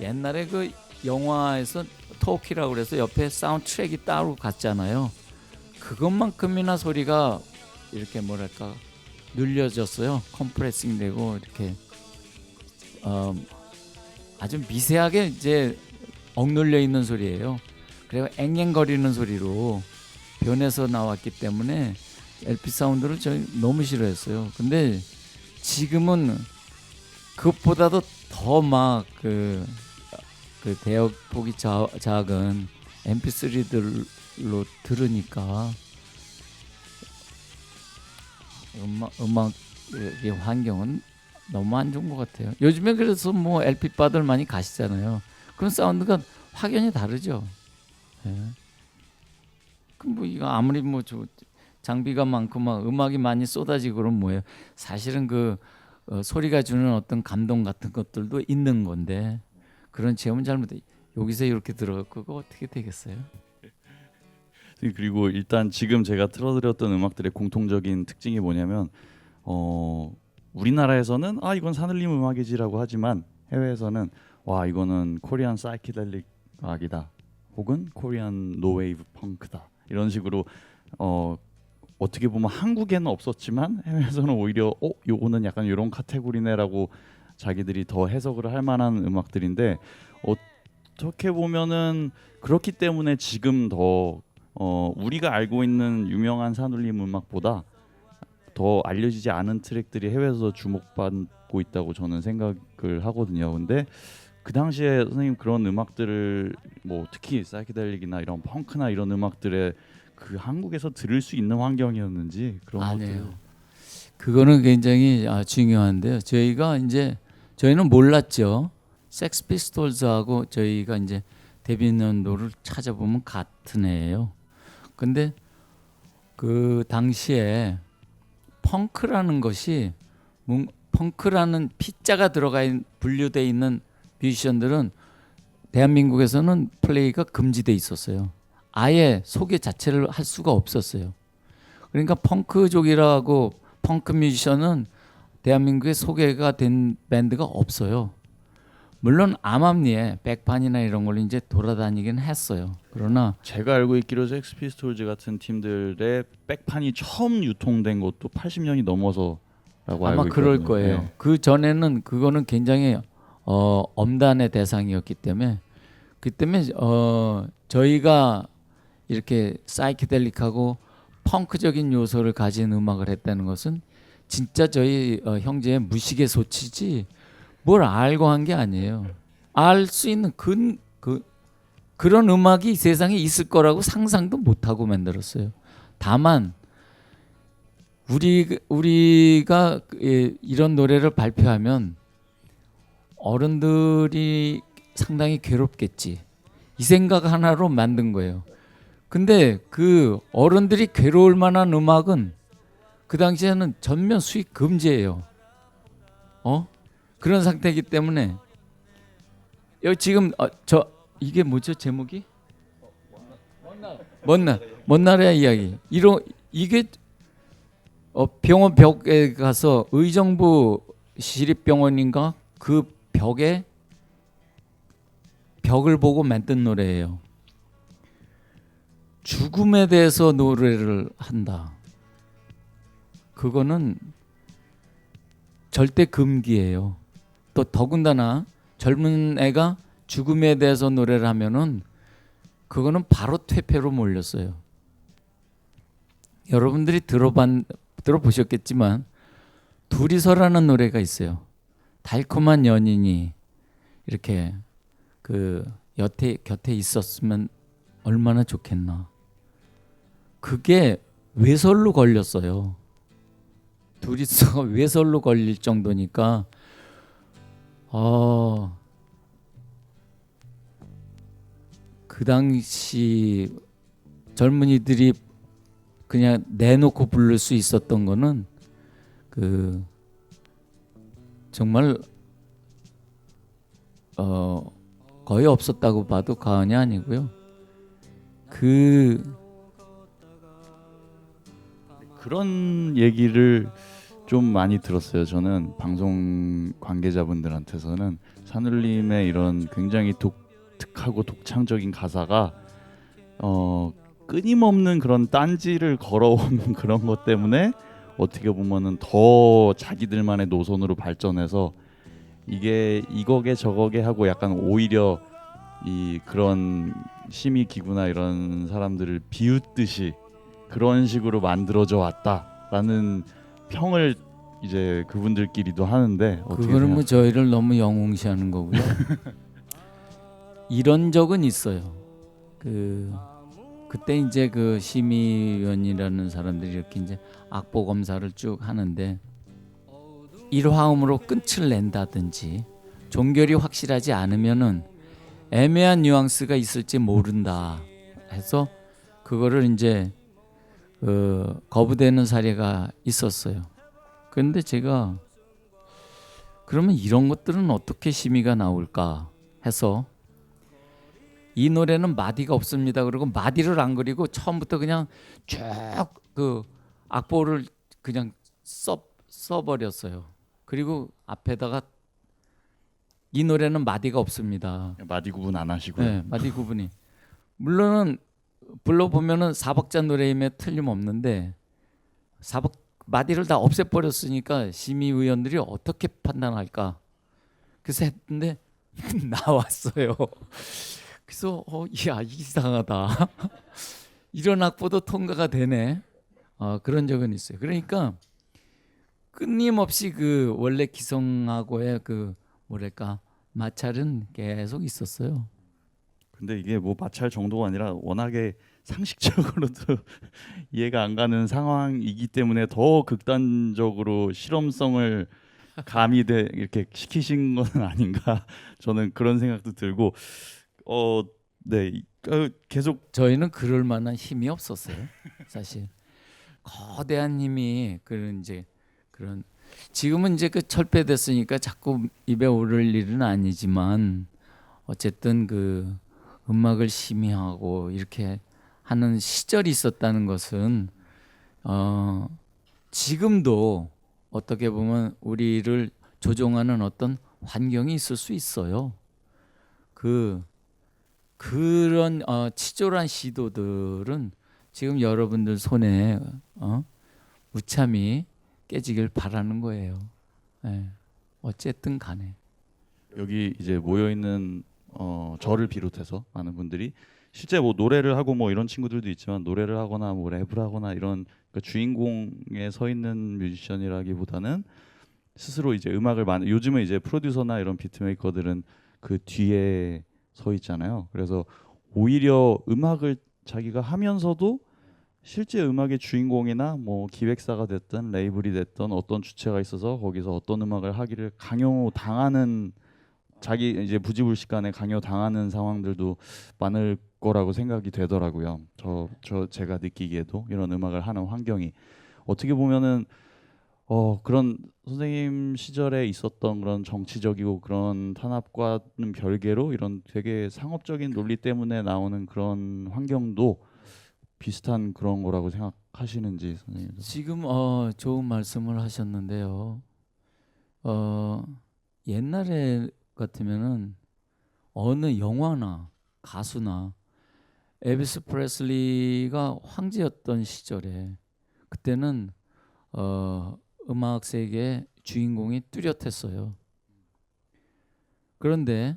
옛날에 그 영화에서 토키라고 그래서 옆에 사운드 트랙이 따로 갔잖아요. 그것만큼이나 소리가 이렇게 뭐랄까 눌려졌어요. 컴프레싱 되고 이렇게 아주 미세하게 이제 억눌려 있는 소리예요. 그리고 앵앵거리는 소리로 변해서 나왔기 때문에 LP 사운드를 저희 너무 싫어했어요. 근데 지금은 그것보다도 더 막 그 대역폭이 작은 MP3들로 들으니까 음악의 환경은 너무 안 좋은 것 같아요. 요즘에 그래서 뭐 LP 바들 많이 가시잖아요. 그런 사운드가 확연히 다르죠. 예. 그럼 뭐 이거 아무리 뭐 장비가 많고 막 음악이 많이 쏟아지고 그러면 뭐예요? 사실은 그 소리가 주는 어떤 감동 같은 것들도 있는 건데 그런 체험은 잘못돼. 여기서 이렇게 들어갔고 그거 어떻게 되겠어요? 그리고 일단 지금 제가 틀어드렸던 음악들의 공통적인 특징이 뭐냐면 우리나라에서는 이건 산울림 음악이지라고 하지만 해외에서는 와 이거는 코리안 사이키델릭 음악이다 혹은 코리안 노웨이브 펑크다 이런 식으로 어떻게 보면 한국에는 없었지만 해외에서는 오히려 요거는 약간 이런 카테고리네라고 자기들이 더 해석을 할 만한 음악들인데 어떻게 보면은 그렇기 때문에 지금 더 우리가 알고 있는 유명한 산울림 음악보다 더 알려지지 않은 트랙들이 해외에서 주목받고 있다고 저는 생각을 하거든요. 근데 그 당시에 선생님 그런 음악들을 뭐 특히 사이키델릭이나 이런 펑크나 이런 음악들의 그 한국에서 들을 수 있는 환경이었는지 그런 아니에요. 것들. 그거는 굉장히 중요한데요. 저희는 몰랐죠. 섹스 피스톨즈하고 저희가 이제 데뷔 연도를 찾아보면 같은 해예요. 근데 그 당시에 펑크라는 것이 펑크라는 피자가 분류되어 있는 뮤지션들은 대한민국에서는 플레이가 금지돼 있었어요. 아예 소개 자체를 할 수가 없었어요. 그러니까 펑크족이라고 펑크 뮤지션은 대한민국에 소개가 된 밴드가 없어요. 물론 암암리에 백판이나 이런 걸로 이제 돌아다니긴 했어요. 그러나 제가 알고 있기로 섹스 피스톨즈 같은 팀들의 백판이 처음 유통된 것도 80년이 넘어서라고 알고 있거든요. 아마 그럴 거예요. 네. 그 전에는 그거는 굉장히 엄단의 대상이었기 때문에 저희가 이렇게 사이키델릭하고 펑크적인 요소를 가진 음악을 했다는 것은 진짜 저희 형제의 무식의 소치지 뭘 알고 한 게 아니에요. 알 수 있는 그런 음악이 이 세상에 있을 거라고 상상도 못하고 만들었어요. 다만 우리가 이런 노래를 발표하면 어른들이 상당히 괴롭겠지. 이 생각 하나로 만든 거예요. 근데 그 어른들이 괴로울 만한 음악은 그 당시에는 전면 수익 금지예요. 그런 상태이기 때문에 여기 지금 이게 뭐죠 제목이? 먼 나라의 이야기. 이게 병원 벽에 가서 의정부 시립병원인가 그 벽을 보고 만든 노래예요. 죽음에 대해서 노래를 한다. 그거는 절대 금기예요. 또 더군다나 젊은 애가 죽음에 대해서 노래를 하면은 그거는 바로 퇴폐로 몰렸어요. 여러분들이 들어보셨겠지만 둘이서라는 노래가 있어요. 달콤한 연인이 이렇게 그 곁에 있었으면 얼마나 좋겠나. 그게 외설로 걸렸어요. 둘이서 외설로 걸릴 정도니까 그 당시 젊은이들이 그냥 내놓고 부를 수 있었던 거는 그 정말 거의 없었다고 봐도 과언이 아니고요. 그런 얘기를 좀 많이 들었어요. 저는 방송 관계자분들한테서는 산울림의 이런 굉장히 독특하고 독창적인 가사가 끊임없는 그런 딴지를 걸어오는 그런 것 때문에 어떻게 보면은 더 자기들만의 노선으로 발전해서 이게 이거게 저거게 하고 약간 오히려 이 그런 심의 기구나 이런 사람들을 비웃듯이 그런 식으로 만들어져 왔다라는 평을 이제 그분들끼리도 하는데 어떻게 그거는 뭐 생각하세요? 저희를 너무 영웅시하는 거고요. 이런 적은 있어요. 그때 이제 그 심의위원이라는 사람들이 이렇게 이제 악보 검사를 쭉 하는데 일화음으로 끝을 낸다든지 종결이 확실하지 않으면은 애매한 뉘앙스가 있을지 모른다 해서 그거를 이제 거부되는 사례가 있었어요. 그런데 제가 그러면 이런 것들은 어떻게 심의가 나올까 해서 이 노래는 마디가 없습니다. 그리고 마디를 안 그리고 처음부터 그냥 쭉 그 악보를 그냥 써버렸어요. 그리고 앞에다가 이 노래는 마디가 없습니다. 마디 구분 안 하시고요. 네, 마디 구분이 물론은 불러보면은 4박자 노래임에 틀림없는데 4박 마디를 다 없애버렸으니까 심의위원들이 어떻게 판단할까? 그래서 했는데 나왔어요. 그래서 야 이상하다. 이런 악보도 통과가 되네. 그런 적은 있어요. 그러니까 끊임없이 그 원래 기성하고의 그 뭐랄까 마찰은 계속 있었어요. 근데 이게 뭐 마찰 정도가 아니라 워낙에 상식적으로도 이해가 안 가는 상황이기 때문에 더 극단적으로 실험성을 이렇게 시키신 건 아닌가 저는 그런 생각도 들고 네 계속 저희는 그럴 만한 힘이 없었어요. 사실 거대한 힘이 그런 지금은 이제 그 철폐됐으니까 자꾸 입에 오를 일은 아니지만 어쨌든 그 음악을 심의하고 이렇게 하는 시절이 있었다는 것은 지금도 어떻게 보면 우리를 조종하는 어떤 환경이 있을 수 있어요. 그런 치졸한 시도들은 지금 여러분들 손에 무참히 깨지길 바라는 거예요. 네. 어쨌든 간에 여기 이제 모여 있는 저를 비롯해서 많은 분들이 실제 뭐 노래를 하고 뭐 이런 친구들도 있지만 노래를 하거나 뭐 랩을 하거나 이런 그러니까 주인공에 서 있는 뮤지션이라기보다는 스스로 이제 요즘은 이제 프로듀서나 이런 비트메이커들은 그 뒤에 서 있잖아요. 그래서 오히려 음악을 자기가 하면서도 실제 음악의 주인공이나 뭐 기획사가 됐든 레이블이 됐든 어떤 주체가 있어서 거기서 어떤 음악을 하기를 강요당하는 자기 이제 부지불식간에 강요당하는 상황들도 많을 거라고 생각이 되더라고요. 제가 느끼기에도 이런 음악을 하는 환경이 어떻게 보면은 그런 선생님 시절에 있었던 그런 정치적이고 그런 탄압과는 별개로 이런 되게 상업적인 논리 때문에 나오는 그런 환경도 비슷한 그런 거라고 생각하시는지 선생님. 지금 좋은 말씀을 하셨는데요. 옛날에 같으면은 어느 영화나 가수나 엘비스 프레슬리가 황제였던 시절에 그때는 음악 세계의 주인공이 뚜렷했어요. 그런데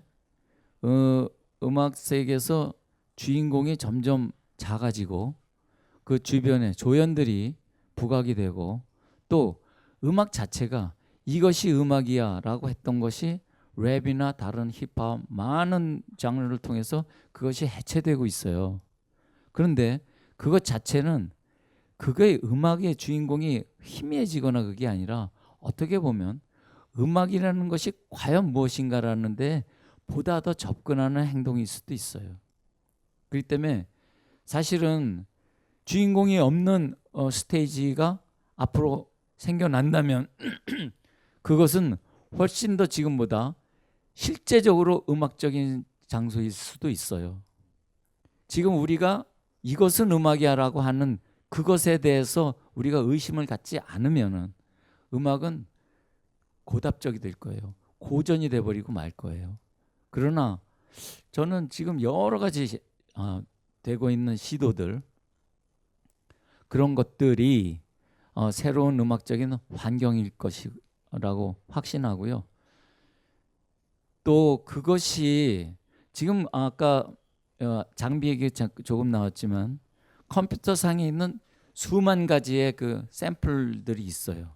음악 세계에서 주인공이 점점 작아지고 그 주변에 조연들이 부각이 되고 또 음악 자체가 이것이 음악이야라고 했던 것이 랩이나 다른 힙합 많은 장르를 통해서 그것이 해체되고 있어요. 그런데 그것 자체는 그거의 음악의 주인공이 희미해지거나 그게 아니라 어떻게 보면 음악이라는 것이 과연 무엇인가라는데 보다 더 접근하는 행동일 수도 있어요. 그렇기 때문에 사실은 주인공이 없는 스테이지가 앞으로 생겨난다면 그것은 훨씬 더 지금보다 실제적으로 음악적인 장소일 수도 있어요. 지금 우리가 이것은 음악이야라고 하는 그것에 대해서 우리가 의심을 갖지 않으면은 음악은 고답적이 될 거예요. 고전이 돼버리고 말 거예요. 그러나 저는 지금 여러 가지 되고 있는 시도들, 그런 것들이 새로운 음악적인 환경일 것이라고 확신하고요. 또 그것이 지금 아까 장비 얘기 조금 나왔지만 컴퓨터상에 있는 수만 가지의 그 샘플들이 있어요.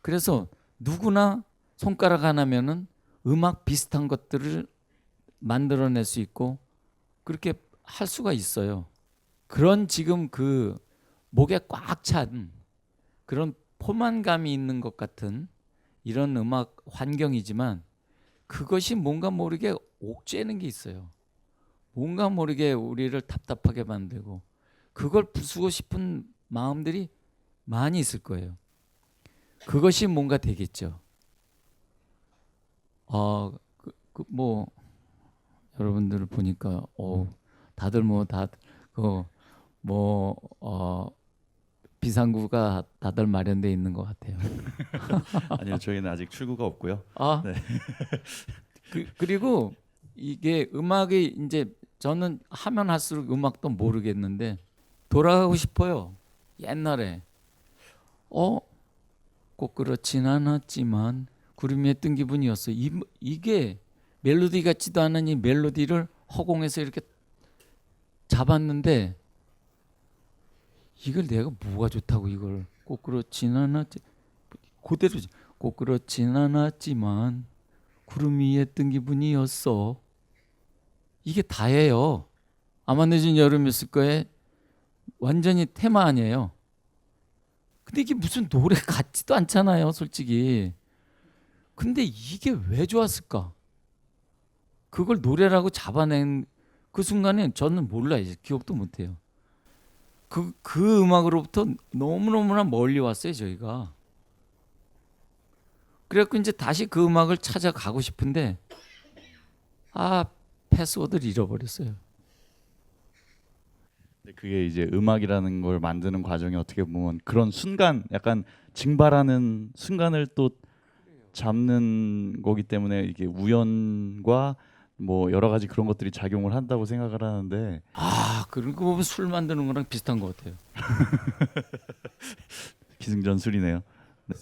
그래서 누구나 손가락 하나면은 음악 비슷한 것들을 만들어낼 수 있고 그렇게 할 수가 있어요. 그런 지금 그 목에 꽉 찬 그런 포만감이 있는 것 같은 이런 음악 환경이지만 그것이 뭔가 모르게 옥죄는 게 있어요. 뭔가 모르게 우리를 답답하게 만들고 그걸 부수고 싶은 마음들이 많이 있을 거예요. 그것이 뭔가 되겠죠. 뭐 여러분들을 보니까 다들 비상구가 다들 마련돼 있는 것 같아요. 아니요, 저희는 아직 출구가 없고요. 네. 그리고 이게 음악이 이제 저는 하면 할수록 음악도 모르겠는데 돌아가고 싶어요. 옛날에 꼭 그렇진 않았지만 구름 위에 뜬 기분이었어요. 이게 멜로디 같지도 않은 이 멜로디를 허공에서 이렇게 잡았는데 이걸 내가 뭐가 좋다고 이걸 꼭 그렇진 않았지 그대로지. 꼭 그렇진 않았지만 구름 위에 뜬 기분이었어. 이게 다예요. 아마 늦은 여름이었을 거에 완전히 테마 아니에요. 근데 이게 무슨 노래 같지도 않잖아요, 솔직히. 근데 이게 왜 좋았을까? 그걸 노래라고 잡아낸 그 순간에 저는 몰라요. 기억도 못해요. 그 음악으로부터 너무너무나 멀리 왔어요, 저희가. 그래갖고 이제 다시 그 음악을 찾아가고 싶은데 패스워드를 잃어버렸어요. 그게 이제 음악이라는 걸 만드는 과정이 어떻게 보면 그런 순간, 약간 증발하는 순간을 또 잡는 거기 때문에 이게 우연과 뭐 여러 가지 그런 것들이 작용을 한다고 생각을 하는데 그런 거 보면 술 만드는 거랑 비슷한 것 같아요. 기승전술이네요. 네.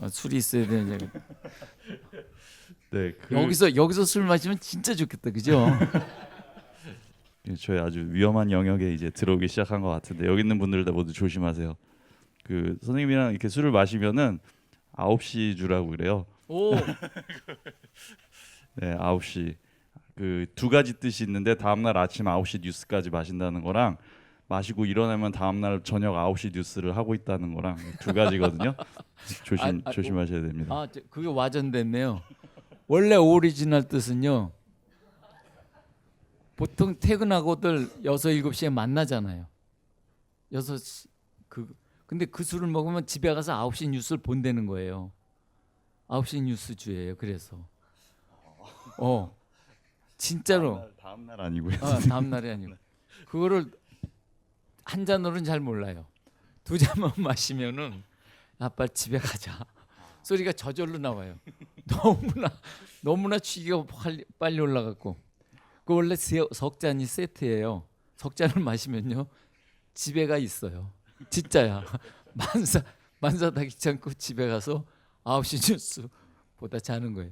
술이 있어야 되는. 네, 여기서 술 마시면 진짜 좋겠다, 그죠? 저희 아주 위험한 영역에 이제 들어오기 시작한 것 같은데 여기 있는 분들 다 모두 조심하세요. 그 선생님이랑 이렇게 술을 마시면은 9시 주라고 그래요. 오. 네, 9시. 그 두 가지 뜻이 있는데 다음 날 아침 9시 뉴스까지 마신다는 거랑 마시고 일어나면 다음 날 저녁 9시 뉴스를 하고 있다는 거랑 두 가지거든요. 조심하셔야 됩니다. 그게 와전됐네요. 원래 오리지널 뜻은요. 보통 퇴근하고들 6, 7시에 만나잖아요. 6시 근데 그 술을 먹으면 집에 가서 9시 뉴스를 본다는 거예요. 9시 뉴스주예요. 그래서 진짜로 다음 날 아니고요. 다음 날이 아니고 그거를 한 잔으로는 잘 몰라요. 2잔만 마시면은 빨리 집에 가자. 소리가 저절로 나와요. 너무나 취기가 빨리 올라갔고. 그 원래 석 잔이 세트예요. 석 잔을 마시면요 집에가 있어요. 진짜야. 만사다 귀찮고 집에 가서 9시 뉴스 보다 자는 거예요.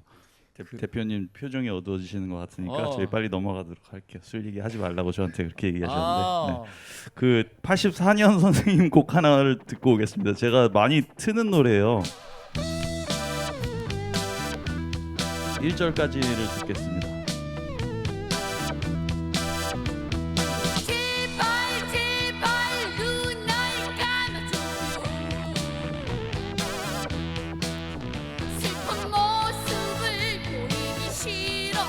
대표님 표정이 어두워지시는 것 같으니까 저희 빨리 넘어가도록 할게요. 술 얘기 하지 말라고 저한테 그렇게 얘기하셨는데 네. 그 84년 선생님 곡 하나를 듣고 오겠습니다. 제가 많이 트는 노래예요. 1절까지를 듣겠습니다. 슬픈 모습을 보이기 싫어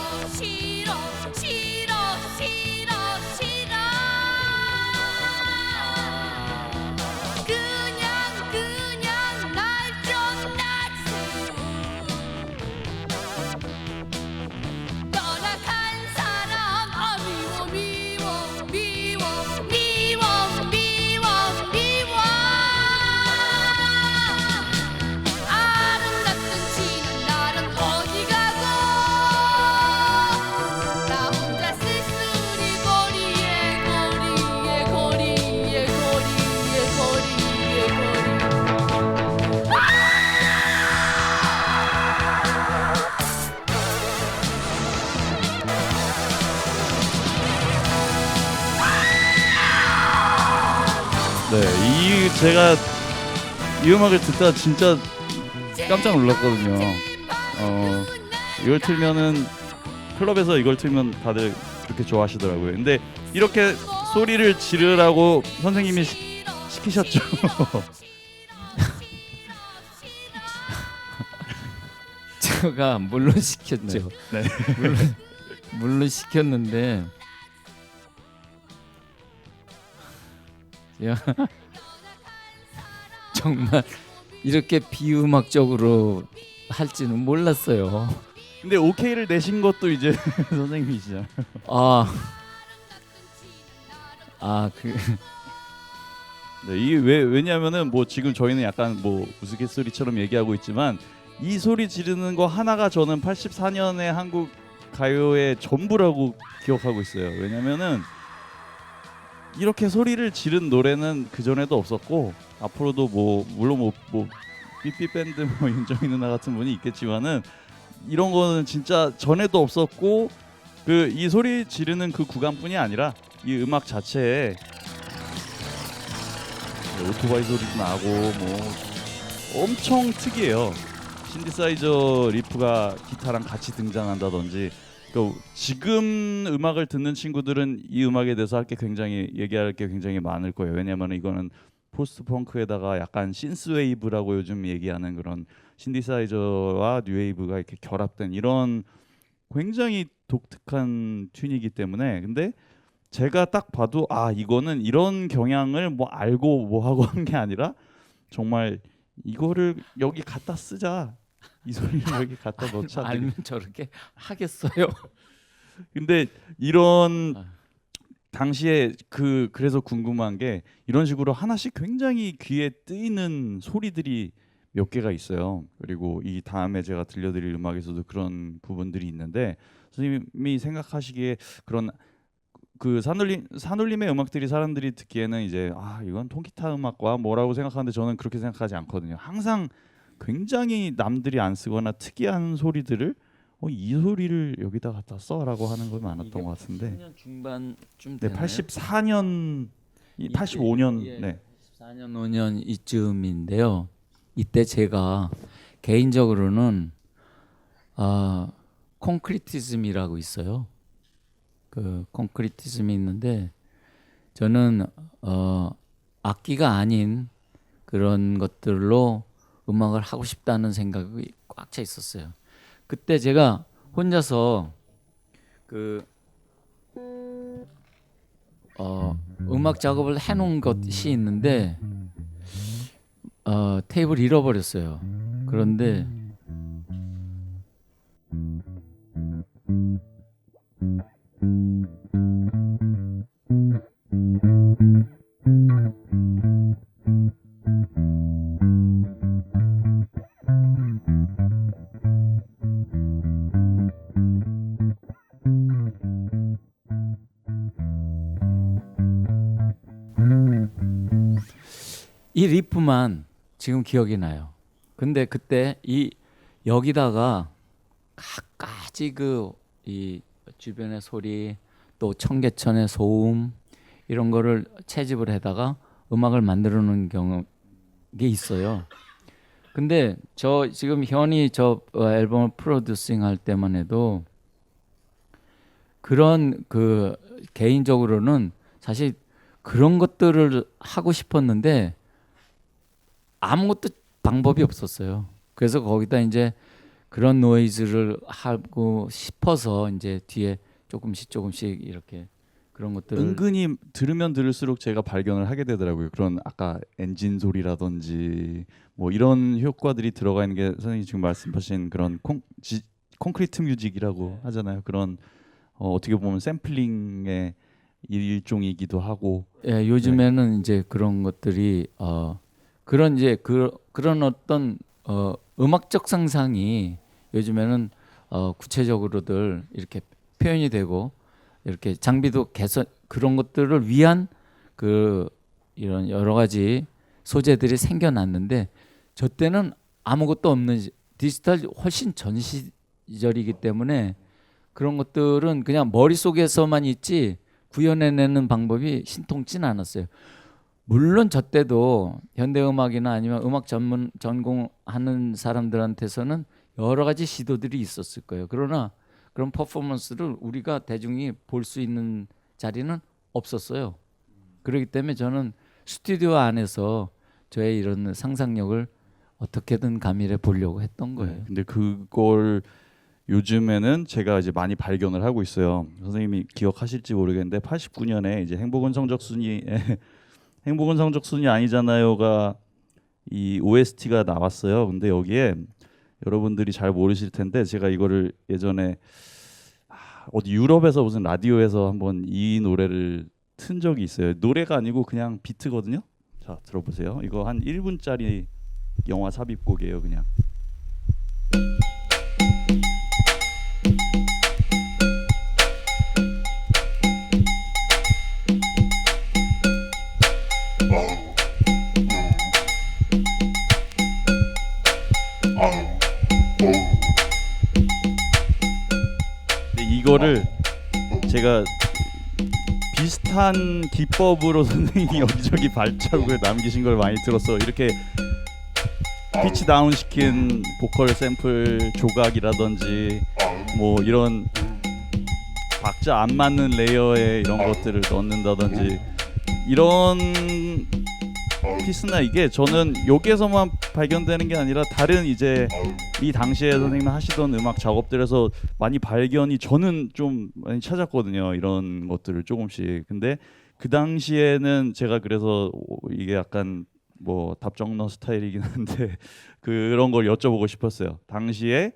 제가 이 음악을 듣다 진짜 깜짝 놀랐거든요. 이걸 틀면은 클럽에서 이걸 틀면 다들 그렇게 좋아하시더라고요. 근데 이렇게 소리를 지르라고 선생님이 시키셨죠. 제가 물론 시켰죠. 네. 물론 시켰는데 제가 정말 이렇게 비음악적으로 할지는 몰랐어요. 근데 오케이를 내신 것도 이제 선생님이시잖아요. 그 네, 이게 왜냐면은 뭐 지금 저희는 약간 뭐 우스갯소리처럼 얘기하고 있지만 이 소리 지르는 거 하나가 저는 84년의 한국 가요의 전부라고 기억하고 있어요. 왜냐면은 이렇게 소리를 지른 노래는 그 전에도 없었고 앞으로도 뭐 물론 뭐 삐삐 밴드 뭐 윤정희 누나 같은 분이 있겠지만은 이런 거는 진짜 전에도 없었고 그 이 소리 지르는 그 구간뿐이 아니라 이 음악 자체에 오토바이 소리도 나고 뭐 엄청 특이해요. 신디사이저 리프가 기타랑 같이 등장한다든지. 그러니까 지금 음악을 듣는 친구들은 이 음악에 대해서 얘기할 게 굉장히 많을 거예요. 왜냐하면 이거는 포스트 펑크에다가 약간 신스웨이브라고 요즘 얘기하는 그런 신디사이저와 뉴웨이브가 이렇게 결합된 이런 굉장히 독특한 튠이기 때문에 근데 제가 딱 봐도 이거는 이런 경향을 뭐 알고 뭐 하고 한 게 아니라 정말 이거를 여기 갖다 쓰자. 이 소리를 여기 갖다 넣자. 알면 저렇게 하겠어요. 근데 이런 당시에 그래서 궁금한 게 이런 식으로 하나씩 굉장히 귀에 뜨이는 소리들이 몇 개가 있어요. 그리고 이 다음에 제가 들려드릴 음악에서도 그런 부분들이 있는데 선생님이 생각하시기에 그런 그 산울림의 음악들이 사람들이 듣기에는 이제 이건 통기타 음악과 뭐라고 생각하는데 저는 그렇게 생각하지 않거든요. 항상 굉장히 남들이 안 쓰거나 특이한 소리들을 이 소리를 여기다 갖다 써라고 하는 건 많았던 것 같은데. 80년 중반쯤 네, 되나요? 84년, 85년, 예, 네, 14년 5년 이쯤인데요. 이때 제가 개인적으로는 콘크리티즘이라고 있어요. 그 콘크리티즘이 있는데 저는 악기가 아닌 그런 것들로 음악을 하고 싶다는 생각이 꽉 차 있었어요. 그때 제가 혼자서 음악 작업을 해놓은 것이 있는데 테이프를 잃어버렸어요. 그런데 이 리프만 지금 기억이 나요. 근데 그때 여기다가 갖가지 이 주변의 소리 또 청계천의 소음 이런 거를 채집을 해다가 음악을 만들어 놓은 경우가 있어요. 근데 저 지금 현이 앨범을 프로듀싱 할 때만 해도 그런 개인적으로는 사실 그런 것들을 하고 싶었는데 아무것도 방법이 없었어요. 그래서 거기다 이제 그런 노이즈를 하고 싶어서 이제 뒤에 조금씩 이렇게 그런 것들을 은근히 들으면 들을수록 제가 발견을 하게 되더라고요. 그런 아까 엔진 소리라든지 뭐 이런 효과들이 들어가 있는 게 선생님이 지금 말씀하신 그런 콘크리트 뮤직이라고 하잖아요. 그런 어떻게 보면 샘플링의 일종이기도 하고. 예, 요즘에는 이제 그런 것들이 그런 이제 그런 어떤 음악적 상상이 요즘에는 구체적으로들 이렇게 표현이 되고 이렇게 장비도 개선 그런 것들을 위한 이런 여러 가지 소재들이 생겨났는데 저 때는 아무것도 없는 디지털 훨씬 전 시절이기 때문에 그런 것들은 그냥 머릿속에서만 있지 구현해내는 방법이 신통치는 않았어요. 물론 저 때도 현대음악이나 아니면 음악 전공하는 사람들한테서는 여러 가지 시도들이 있었을 거예요. 그러나 그런 퍼포먼스를 우리가 대중이 볼 수 있는 자리는 없었어요. 그렇기 때문에 저는 스튜디오 안에서 저의 이런 상상력을 어떻게든 가미해 보려고 했던 거예요. 근데 그걸 요즘에는 제가 이제 많이 발견을 하고 있어요. 선생님이 기억하실지 모르겠는데 89년에 이제 행복은 성적 순위 행복은 성적 순위 아니잖아요가 이 OST가 나왔어요. 근데 여기에 여러분들이 잘 모르실 텐데 제가 이거를 예전에 어디 유럽에서 무슨 라디오에서 한번 이 노래를 튼 적이 있어요. 노래가 아니고 그냥 비트거든요. 자, 들어보세요. 이거 한 1분짜리 영화 삽입곡이에요, 그냥. 근데 이거를 제가 비슷한 기법으로 선생님이 여기저기 발자국을 남기신 걸 많이 들었어. 이렇게 피치 다운 시킨 보컬 샘플 조각이라든지 뭐 이런 박자 안 맞는 레이어에 이런 것들을 넣는다든지 이런 피스나 이게 저는 여기에서만 발견되는 게 아니라 다른 이제 이 당시에 선생님이 하시던 음악 작업들에서 많이 발견이 저는 좀 많이 찾았거든요. 이런 것들을 조금씩. 근데 그 당시에는 제가 그래서 이게 약간 뭐 답정너 스타일이긴 한데 그런 걸 여쭤보고 싶었어요. 당시에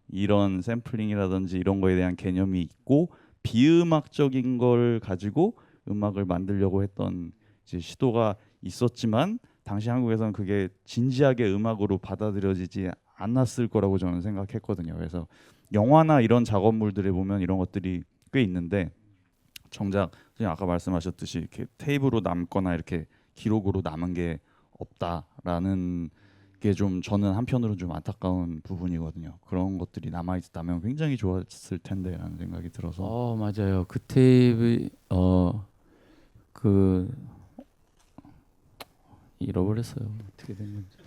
이런 샘플링이라든지 이런 거에 대한 개념이 있고 비음악적인 걸 가지고 음악을 만들려고 했던 이제 시도가 있었지만 당시 한국에서는 그게 진지하게 음악으로 받아들여지지 않았을 거라고 저는 생각했거든요. 그래서 영화나 이런 작업물들에 보면 이런 것들이 꽤 있는데 정작 그냥 아까 말씀하셨듯이 이렇게 테이프로 남거나 이렇게 기록으로 남은 게 없다라는 게 좀 저는 한편으로 좀 안타까운 부분이거든요. 그런 것들이 남아 있다면 굉장히 좋았을 텐데라는 생각이 들어서. 맞아요. 그 테이프 그 잃어버렸어요. 어떻게 된 건지.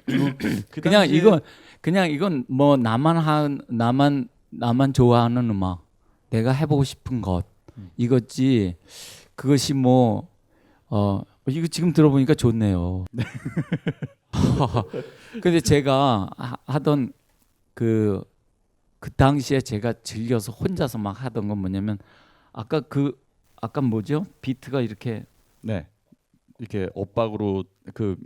그 그냥 당시에 이건 뭐 나만 좋아하는 음악, 내가 해보고 싶은 것 이거지. 그것이 이거 지금 들어보니까 좋네요. 근데 제가 하던 그 당시에 제가 즐겨서 혼자서 막 하던 건 뭐냐면 아까 뭐죠? 비트가 이렇게 네 이렇게 엇박으로 그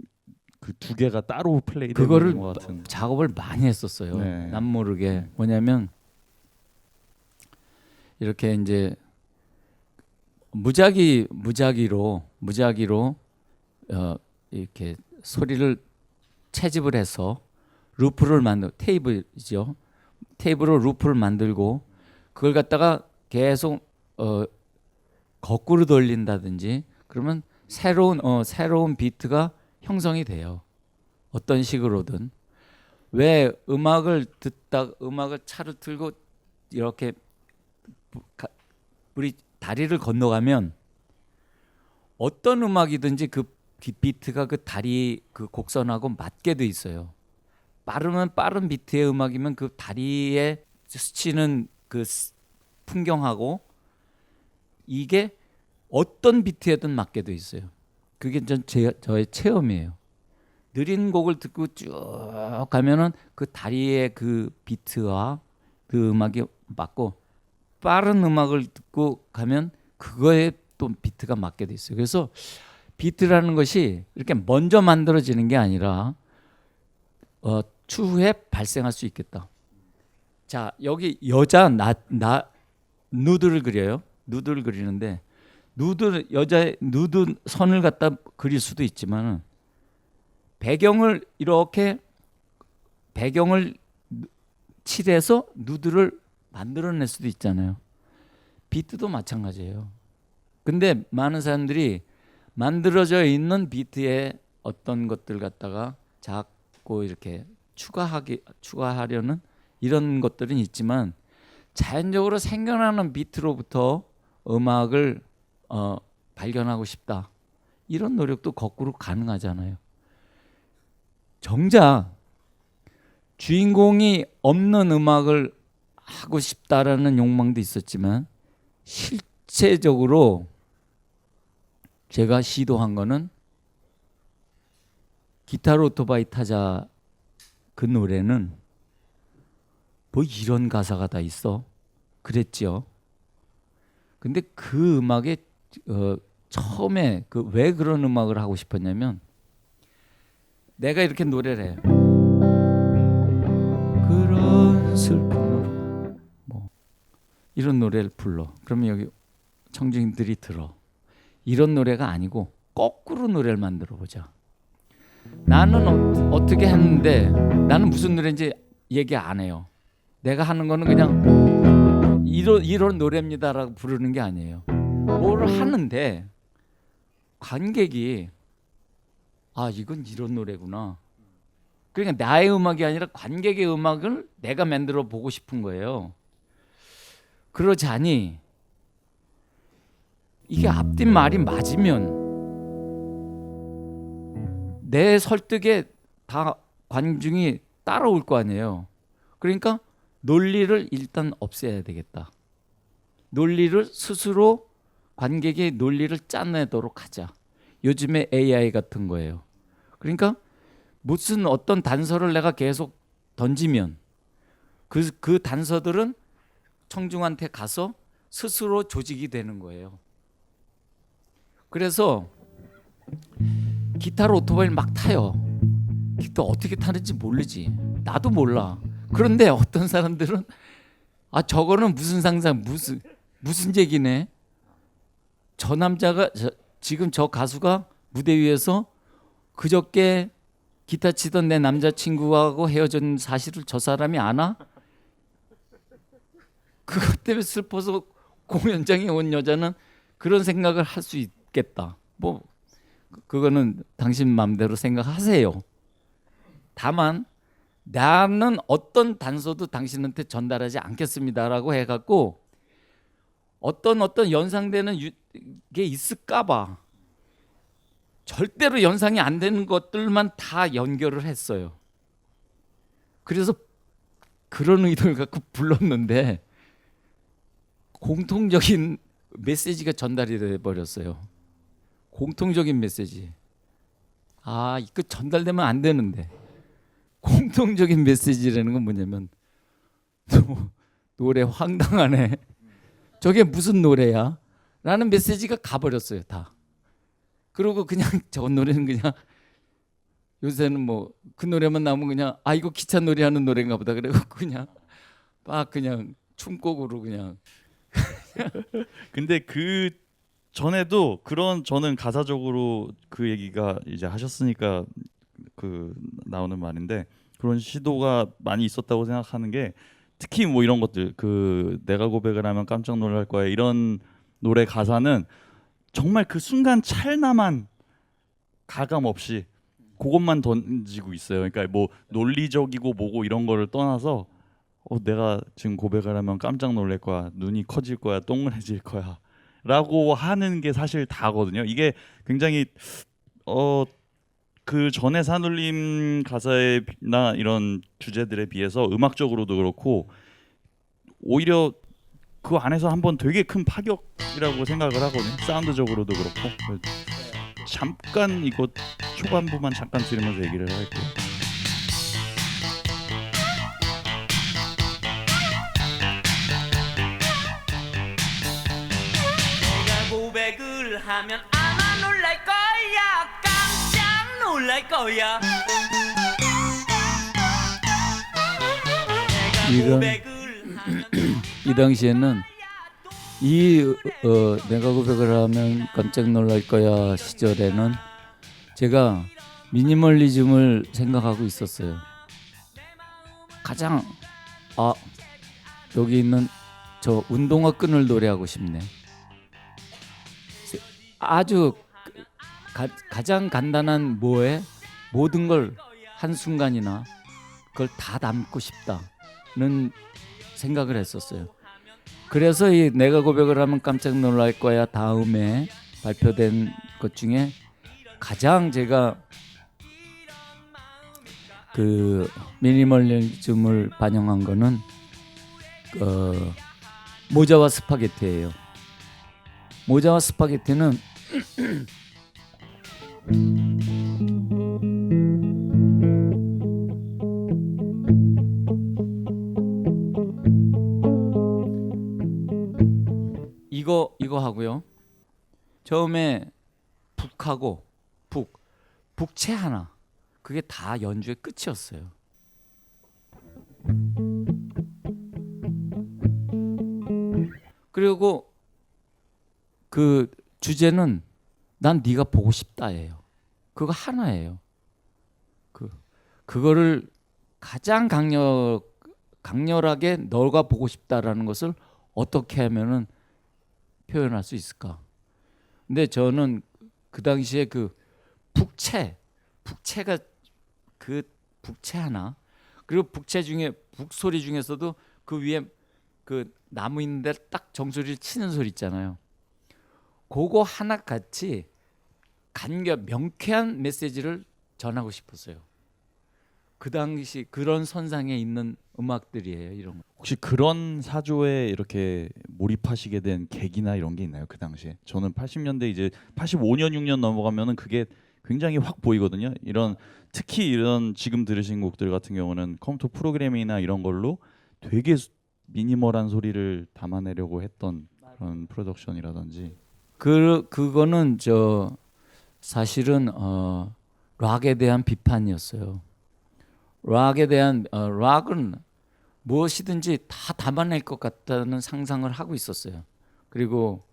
두 개가 따로 플레이되는 그거를 것 같은. 작업을 많이 했었어요. 네. 남 모르게. 뭐냐면 이렇게 이제 무작위로 이렇게 소리를 채집을 해서 루프를 테이프죠. 테이프로 루프를 만들고 그걸 갖다가 계속 거꾸로 돌린다든지 그러면 새로운 비트가 형성이 돼요. 어떤 식으로든. 왜 음악을 차를 틀고 이렇게 우리 다리를 건너가면 어떤 음악이든지 그 비트가 그 다리 그 곡선하고 맞게 돼 있어요. 빠르면 빠른 비트의 음악이면 그 다리에 스치는 그 풍경하고 이게 어떤 비트에든 맞게 돼 있어요. 그게 저의 체험이에요. 느린 곡을 듣고 쭉 가면은 그 다리의 그 비트와 그 음악이 맞고 빠른 음악을 듣고 가면 그거에 또 비트가 맞게 돼 있어요. 그래서 비트라는 것이 이렇게 먼저 만들어지는 게 아니라 추후에 발생할 수 있겠다. 자, 여기 여자 누드를 그려요. 누드를 그리는데 여자의 누드 선을 갖다 그릴 수도 있지만 배경을 칠해서 누드를 만들어낼 수도 있잖아요. 비트도 마찬가지예요. 근데 많은 사람들이 만들어져 있는 비트에 어떤 것들 갖다가 자꾸 이렇게 추가하려는 이런 것들은 있지만 자연적으로 생겨나는 비트로부터 음악을 발견하고 싶다. 이런 노력도 거꾸로 가능하잖아요. 정작 주인공이 없는 음악을 하고 싶다라는 욕망도 있었지만 실제적으로 제가 시도한 거는 기타로 오토바이 타자 그 노래는 뭐 이런 가사가 다 있어 그랬지요. 근데 그 음악에 처음에 그 왜 그런 음악을 하고 싶었냐면 내가 이렇게 노래를 해요. 그런 슬픈 노래 뭐 이런 노래를 불러. 그러면 여기 청중들이 들어. 이런 노래가 아니고 거꾸로 노래를 만들어 보자. 나는 어떻게 했는데 나는 무슨 노래인지 얘기 안 해요. 내가 하는 거는 그냥 이런 노래입니다라고 부르는 게 아니에요. 뭘 하는데 관객이 아 이건 이런 노래구나. 그러니까 나의 음악이 아니라 관객의 음악을 내가 만들어 보고 싶은 거예요. 그러자니 이게 앞뒤 말이 맞으면 내 설득에 다 관중이 따라올 거 아니에요. 그러니까 논리를 일단 없애야 되겠다. 논리를 스스로 관객의 논리를 짜내도록 하자. 요즘에 AI 같은 거예요. 그러니까 무슨 어떤 단서를 내가 계속 던지면 그 단서들은 청중한테 가서 스스로 조직이 되는 거예요. 그래서 기타로 오토바이를 막 타요. 기타 어떻게 타는지 모르지. 나도 몰라. 그런데 어떤 사람들은 아 저거는 무슨 상상 무슨 얘기네. 저 남자가 지금 저 가수가 무대 위에서 그저께 기타 치던 내 남자친구하고 헤어진 사실을 저 사람이 아나? 그것 때문에 슬퍼서 공연장에 온 여자는 그런 생각을 할 수 있겠다. 뭐 그거는 당신 마음대로 생각하세요. 다만 나는 어떤 단서도 당신한테 전달하지 않겠습니다라고 해갖고 어떤 연상되는 게 있을까봐 절대로 연상이 안 되는 것들만 다 연결을 했어요. 그래서 그런 의도를 갖고 불렀는데 공통적인 메시지가 전달이 돼 버렸어요. 공통적인 메시지. 아, 이거 전달되면 안 되는데. 공통적인 메시지라는 건 뭐냐면 노래 황당하네. 저게 무슨 노래야? 라는 메시지가 가버렸어요, 다. 그리고 그냥 저 노래는 그냥 요새는 뭐 그 노래만 나오면 그냥 아 이거 기차 놀이 하는 노래인가 보다 그래고 그냥 막 그냥 춤곡으로 그냥. 근데 그 전에도 그런 저는 가사적으로 그 얘기가 이제 하셨으니까 그 나오는 말인데 그런 시도가 많이 있었다고 생각하는 게 특히 뭐 이런 것들 그 내가 고백을 하면 깜짝 놀랄 거야 이런 노래 가사는 정말 그 순간 찰나만 가감 없이 그것만 던지고 있어요. 그러니까 뭐 논리적이고 뭐고 이런 거를 떠나서 내가 지금 고백을 하면 깜짝 놀랄 거야, 눈이 커질 거야, 동그래질 거야 라고 하는 게 사실 다거든요. 이게 굉장히 그 전에 산울림 가사나 이런 주제들에 비해서 음악적으로도 그렇고 오히려 그 안에서 한번 되게 큰 파격이라고 생각을 하거든요. 사운드적으로도 그렇고. 잠깐 이거 초반부만 잠깐 들으면서 얘기를 할게요. 내가 고백을 하면 아마 놀랄 거야. 깜짝 놀랄 거야. 이런 이 당시에는 내가 고백을 하면 깜짝 놀랄 거야 시절에는 제가 미니멀리즘을 생각하고 있었어요. 가장 여기 있는 저 운동화 끈을 노래하고 싶네. 아주 가장 간단한 모든 걸 한순간이나 그걸 다 담고 싶다는 생각을 했었어요. 그래서 이 내가 고백을 하면 깜짝 놀랄 거야 다음에 발표된 것 중에 가장 제가 그 미니멀리즘을 반영한 거는 모자와 스파게티예요. 모자와 스파게티는 이거 하고요. 처음에 북하고 북채 하나 그게 다 연주의 끝이었어요. 그리고 그 주제는 난 네가 보고 싶다예요. 그거 하나예요. 그거를 가장 강렬하게 너가 보고 싶다라는 것을 어떻게 하면은 표현할 수 있을까? 근데 저는 그 당시에 그 북채가 그 북채 하나 그리고 북채 중에 북소리 중에서도 그 위에 그 나무 있는데 딱 정소리를 치는 소리 있잖아요. 그거 하나 같이 명쾌한 메시지를 전하고 싶었어요. 그 당시 그런 선상에 있는 음악들이에요. 이런 거. 혹시 그런 사조에 이렇게 몰입하시게 된 계기나 이런 게 있나요? 그 당시에 저는 80년대 이제 85년 6년 넘어가면은 그게 굉장히 확 보이거든요. 이런 특히 이런 지금 들으신 곡들 같은 경우는 컴퓨터 프로그래밍이나 이런 걸로 되게 미니멀한 소리를 담아내려고 했던 그런 프로덕션이라든지. 그거는 저 사실은 락에 대한 비판이었어요. 락은 무엇이든지 다 담아낼 것 같다는 상상을 하고 있었어요. 그리고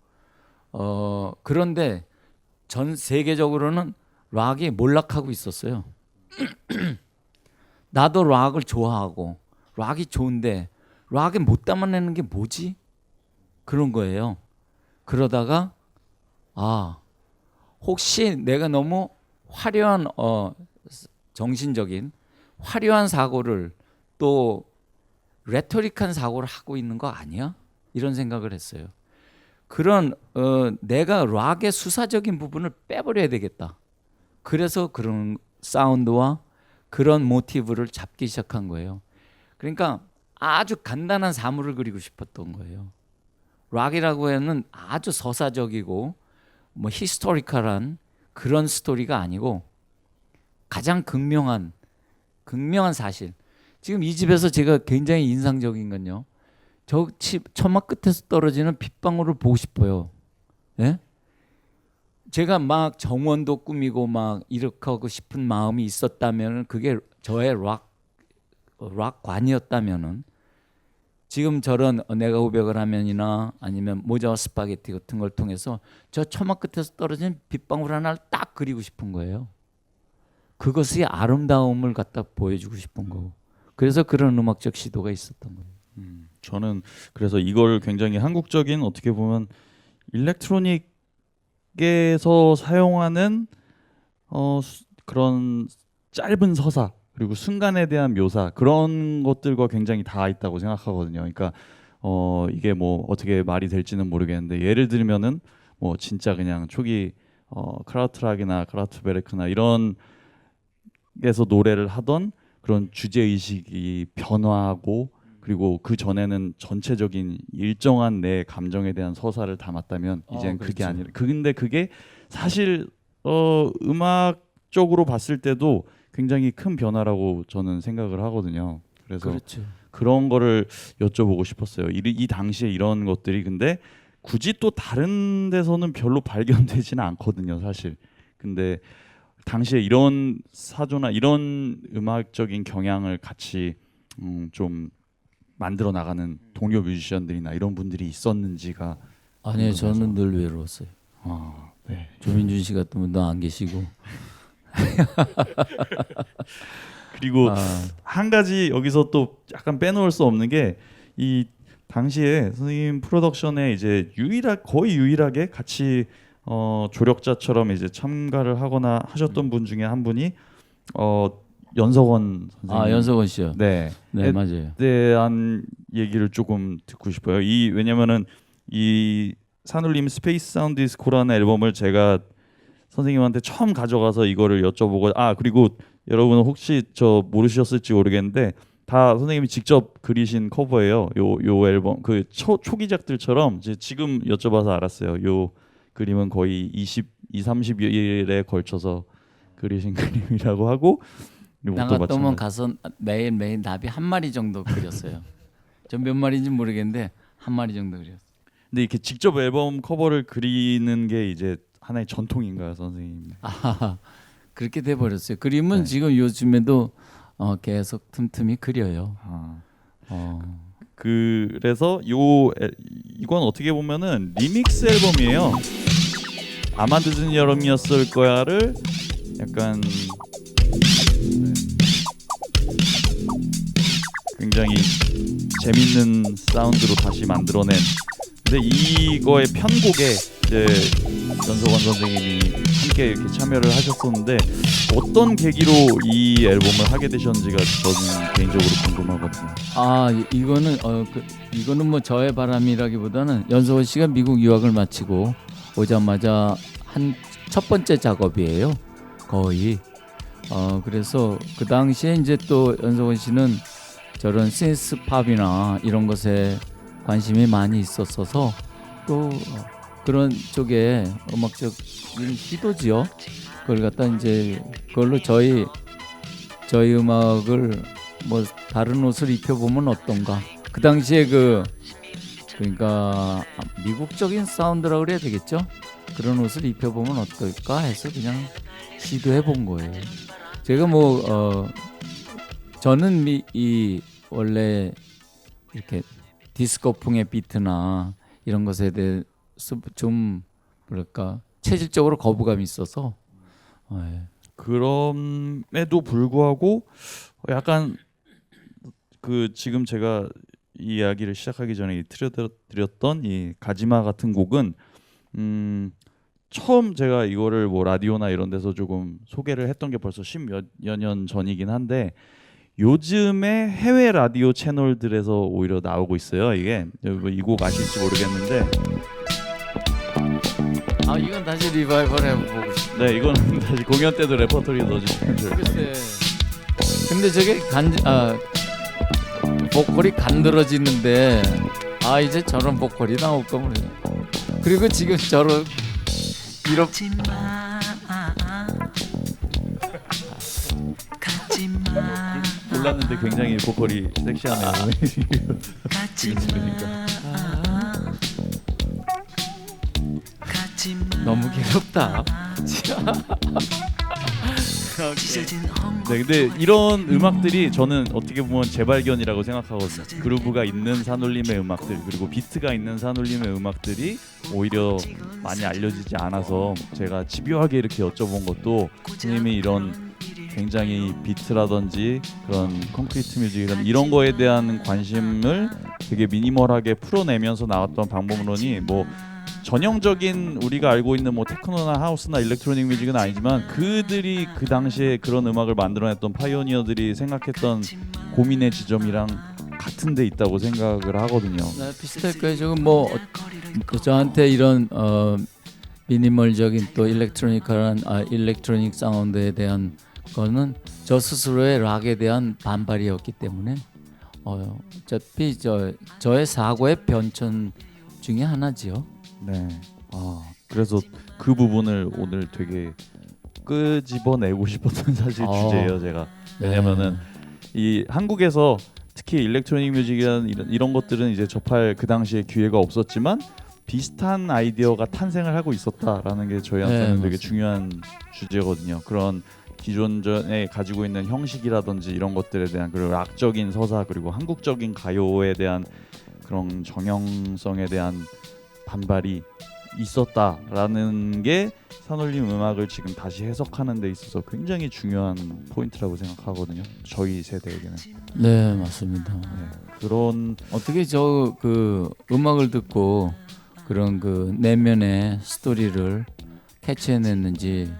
그런데 전 세계적으로는 락이 몰락하고 있었어요. 나도 락을 좋아하고 락이 좋은데 락에 못 담아내는 게 뭐지? 그런 거예요. 그러다가 혹시 내가 너무 화려한 정신적인 화려한 사고를 또 레토릭한 사고를 하고 있는 거 아니야? 이런 생각을 했어요. 그런 내가 락의 수사적인 부분을 빼버려야 되겠다. 그래서 그런 사운드와 그런 모티브를 잡기 시작한 거예요. 그러니까 아주 간단한 사물을 그리고 싶었던 거예요. 락이라고 하면 아주 서사적이고 뭐 히스토리컬한 그런 스토리가 아니고 가장 극명한 사실. 지금 이 집에서 제가 굉장히 인상적인 건요. 저 천막 끝에서 떨어지는 빗방울을 보고 싶어요. 예? 제가 막 정원도 꾸미고 막 이렇게 하고 싶은 마음이 있었다면 그게 저의 락관이었다면은 지금 저런 내가 고백을 하면이나 아니면 모자와 스파게티 같은 걸 통해서 저 천막 끝에서 떨어진 빗방울 하나를 딱 그리고 싶은 거예요. 그것의 아름다움을 갖다 보여주고 싶은 거고. 그래서 그런 음악적 시도가 있었던 거예요. 저는 그래서 이걸 굉장히 한국적인 어떻게 보면 일렉트로닉에서 사용하는 그런 짧은 서사 그리고 순간에 대한 묘사 그런 것들과 굉장히 다 있다고 생각하거든요. 그러니까 이게 뭐 어떻게 말이 될지는 모르겠는데 예를 들면은 뭐 진짜 그냥 초기 크라우트락이나 크라우트베르크나 이런 에서 노래를 하던 그런 주제 의식이 변화하고 그리고 그 전에는 전체적인 일정한 내 감정에 대한 서사를 담았다면 이젠 그게 그렇죠. 아니라 근데 그게 사실 음악적으로 봤을 때도 굉장히 큰 변화라고 저는 생각을 하거든요. 그래서 그렇죠. 그런 거를 여쭤보고 싶었어요. 이 당시에 이런 것들이 근데 굳이 또 다른 데서는 별로 발견되지는 않거든요, 사실. 근데 당시에 이런 사조나 이런 음악적인 경향을 같이 좀 만들어 나가는 동료 뮤지션들이나 이런 분들이 있었는지가 아니요, 궁금해서. 저는 늘 외로웠어요. 네. 조민준 씨 같은 분도 안 계시고. 그리고 한 가지 여기서 또 약간 빼놓을 수 없는 게 이 당시에 선생님 프로덕션에 이제 거의 유일하게 같이 조력자처럼 이제 참가를 하거나 하셨던 분 중에 한 분이 연석원 선생님. 연석원 씨요. 네. 네, 맞아요. 대한 얘기를 조금 듣고 싶어요. 왜냐면은 이 산울림 스페이스 사운드 디스코라는 앨범을 제가 선생님한테 처음 가져가서 이거를 여쭤보고 그리고 여러분 혹시 저 모르셨을지 모르겠는데 다 선생님이 직접 그리신 커버예요. 요 앨범 그 초기작들처럼 이제 지금 여쭤봐서 알았어요. 요 그림은 거의 30일에 걸쳐서 그리신 그림이라고 하고 나갔더만 가서 매일 나비 한 마리 정도 그렸어요. 전 몇 마리인지 모르겠는데 한 마리 정도 그렸어요. 근데 이렇게 직접 앨범 커버를 그리는 게 이제 하나의 전통인가요, 선생님? 그렇게 돼 버렸어요. 그림은 네. 지금 요즘에도 계속 틈틈이 그려요. 그래서 이건 어떻게 보면은 리믹스 앨범이에요. 아마 늦은 여름이었을 거야를 약간 굉장히 재밌는 사운드로 다시 만들어낸. 근데 이거의 편곡에 이제 연석원 선생님이 함께 이렇게 참여를 하셨었는데 어떤 계기로 이 앨범을 하게 되셨는지가 저는 개인적으로 궁금하거든요. 이거는 뭐 저의 바람이라기보다는 연석원 씨가 미국 유학을 마치고 오자마자 한 첫 번째 작업이에요. 거의. 그래서 그 당시에 이제 또 연석원 씨는 저런 신스 팝이나 이런 것에 관심이 많이 있었어서 또 그런 쪽에 음악적인 시도지요. 그걸 갖다 이제 그걸로 저희 음악을 뭐 다른 옷을 입혀보면 어떤가. 그 당시에 그러니까 미국적인 사운드라고 그래야 되겠죠. 그런 옷을 입혀보면 어떨까 해서 그냥 시도해본 거예요. 제가 저는 이 원래 이렇게 디스코풍의 비트나 이런 것에 대해서 좀 뭐랄까 체질적으로 거부감이 있어서 그럼에도 불구하고 약간 지금 제가 이 이야기를 시작하기 전에 틀어드렸던 이 가지마 같은 곡은 처음 제가 이거를 뭐 라디오나 이런 데서 조금 소개를 했던 게 벌써 10여 년 전이긴 한데 요즘에 해외 라디오 채널들에서 오히려 나오고 있어요. 이게 이 곡 아실지 모르겠는데 이건 다시 리바이벌 해보고 싶어요. 네, 이거는 다시 공연 때도 레퍼토리에 넣어주시면 좋을 것 같아요. 근데 저게 보컬이 간드러지는데 이제 저런 보컬이 나올까 모르겠네. 그리고 지금 저런 이렇게 몰랐는데 굉장히 보컬이 섹시하네요. 지금 들으니까. 너무 괴롭다. 네, 근데 이런 음악들이 저는 어떻게 보면 재발견이라고 생각하거든요. 그루브가 있는 산울림의 음악들 그리고 비트가 있는 산울림의 음악들이 오히려 많이 알려지지 않아서 제가 집요하게 이렇게 여쭤본 것도 선생님이 이런 굉장히 비트라든지 그런 콘크리트 뮤직 이런 거에 대한 관심을 되게 미니멀하게 풀어내면서 나왔던 방법론이 뭐 전형적인 우리가 알고 있는 뭐 테크노나 하우스나 일렉트로닉 뮤직은 아니지만 그들이 그 당시에 그런 음악을 만들어냈던 파이오니어들이 생각했던 고민의 지점이랑 같은 데 있다고 생각을 하거든요. 네, 비슷할 거예요. 지금 저한테 이런 미니멀적인 또 일렉트로닉 사운드에 대한 거는 저 스스로의 락에 대한 반발이었기 때문에 어차피 저의 사고의 변천 중에 하나지요. 네. 그래서 그 부분을 오늘 되게 끄집어내고 싶었던 사실 주제예요, 제가. 왜냐면은 이 한국에서 특히 일렉트로닉 뮤직이라는 이런 것들은 이제 접할 그 당시에 기회가 없었지만 비슷한 아이디어가 탄생을 하고 있었다라는 게 저희한테는 되게 중요한 주제거든요. 그런 기존에 가지고 있는 형식이라든지 이런 것들에 대한 그리고 락적인 서사 그리고 한국적인 가요에 대한 그런 정형성에 대한 반발이 있었다라는 게 산울림 음악을 지금 다시 해석하는 데 있어서 굉장히 중요한 포인트라고 생각하거든요. 저희 세대에게는. 네, 맞습니다. 네, 그런 어떻게 그 음악을 듣고 그런 그 내면의 스토리를 캐치해냈는지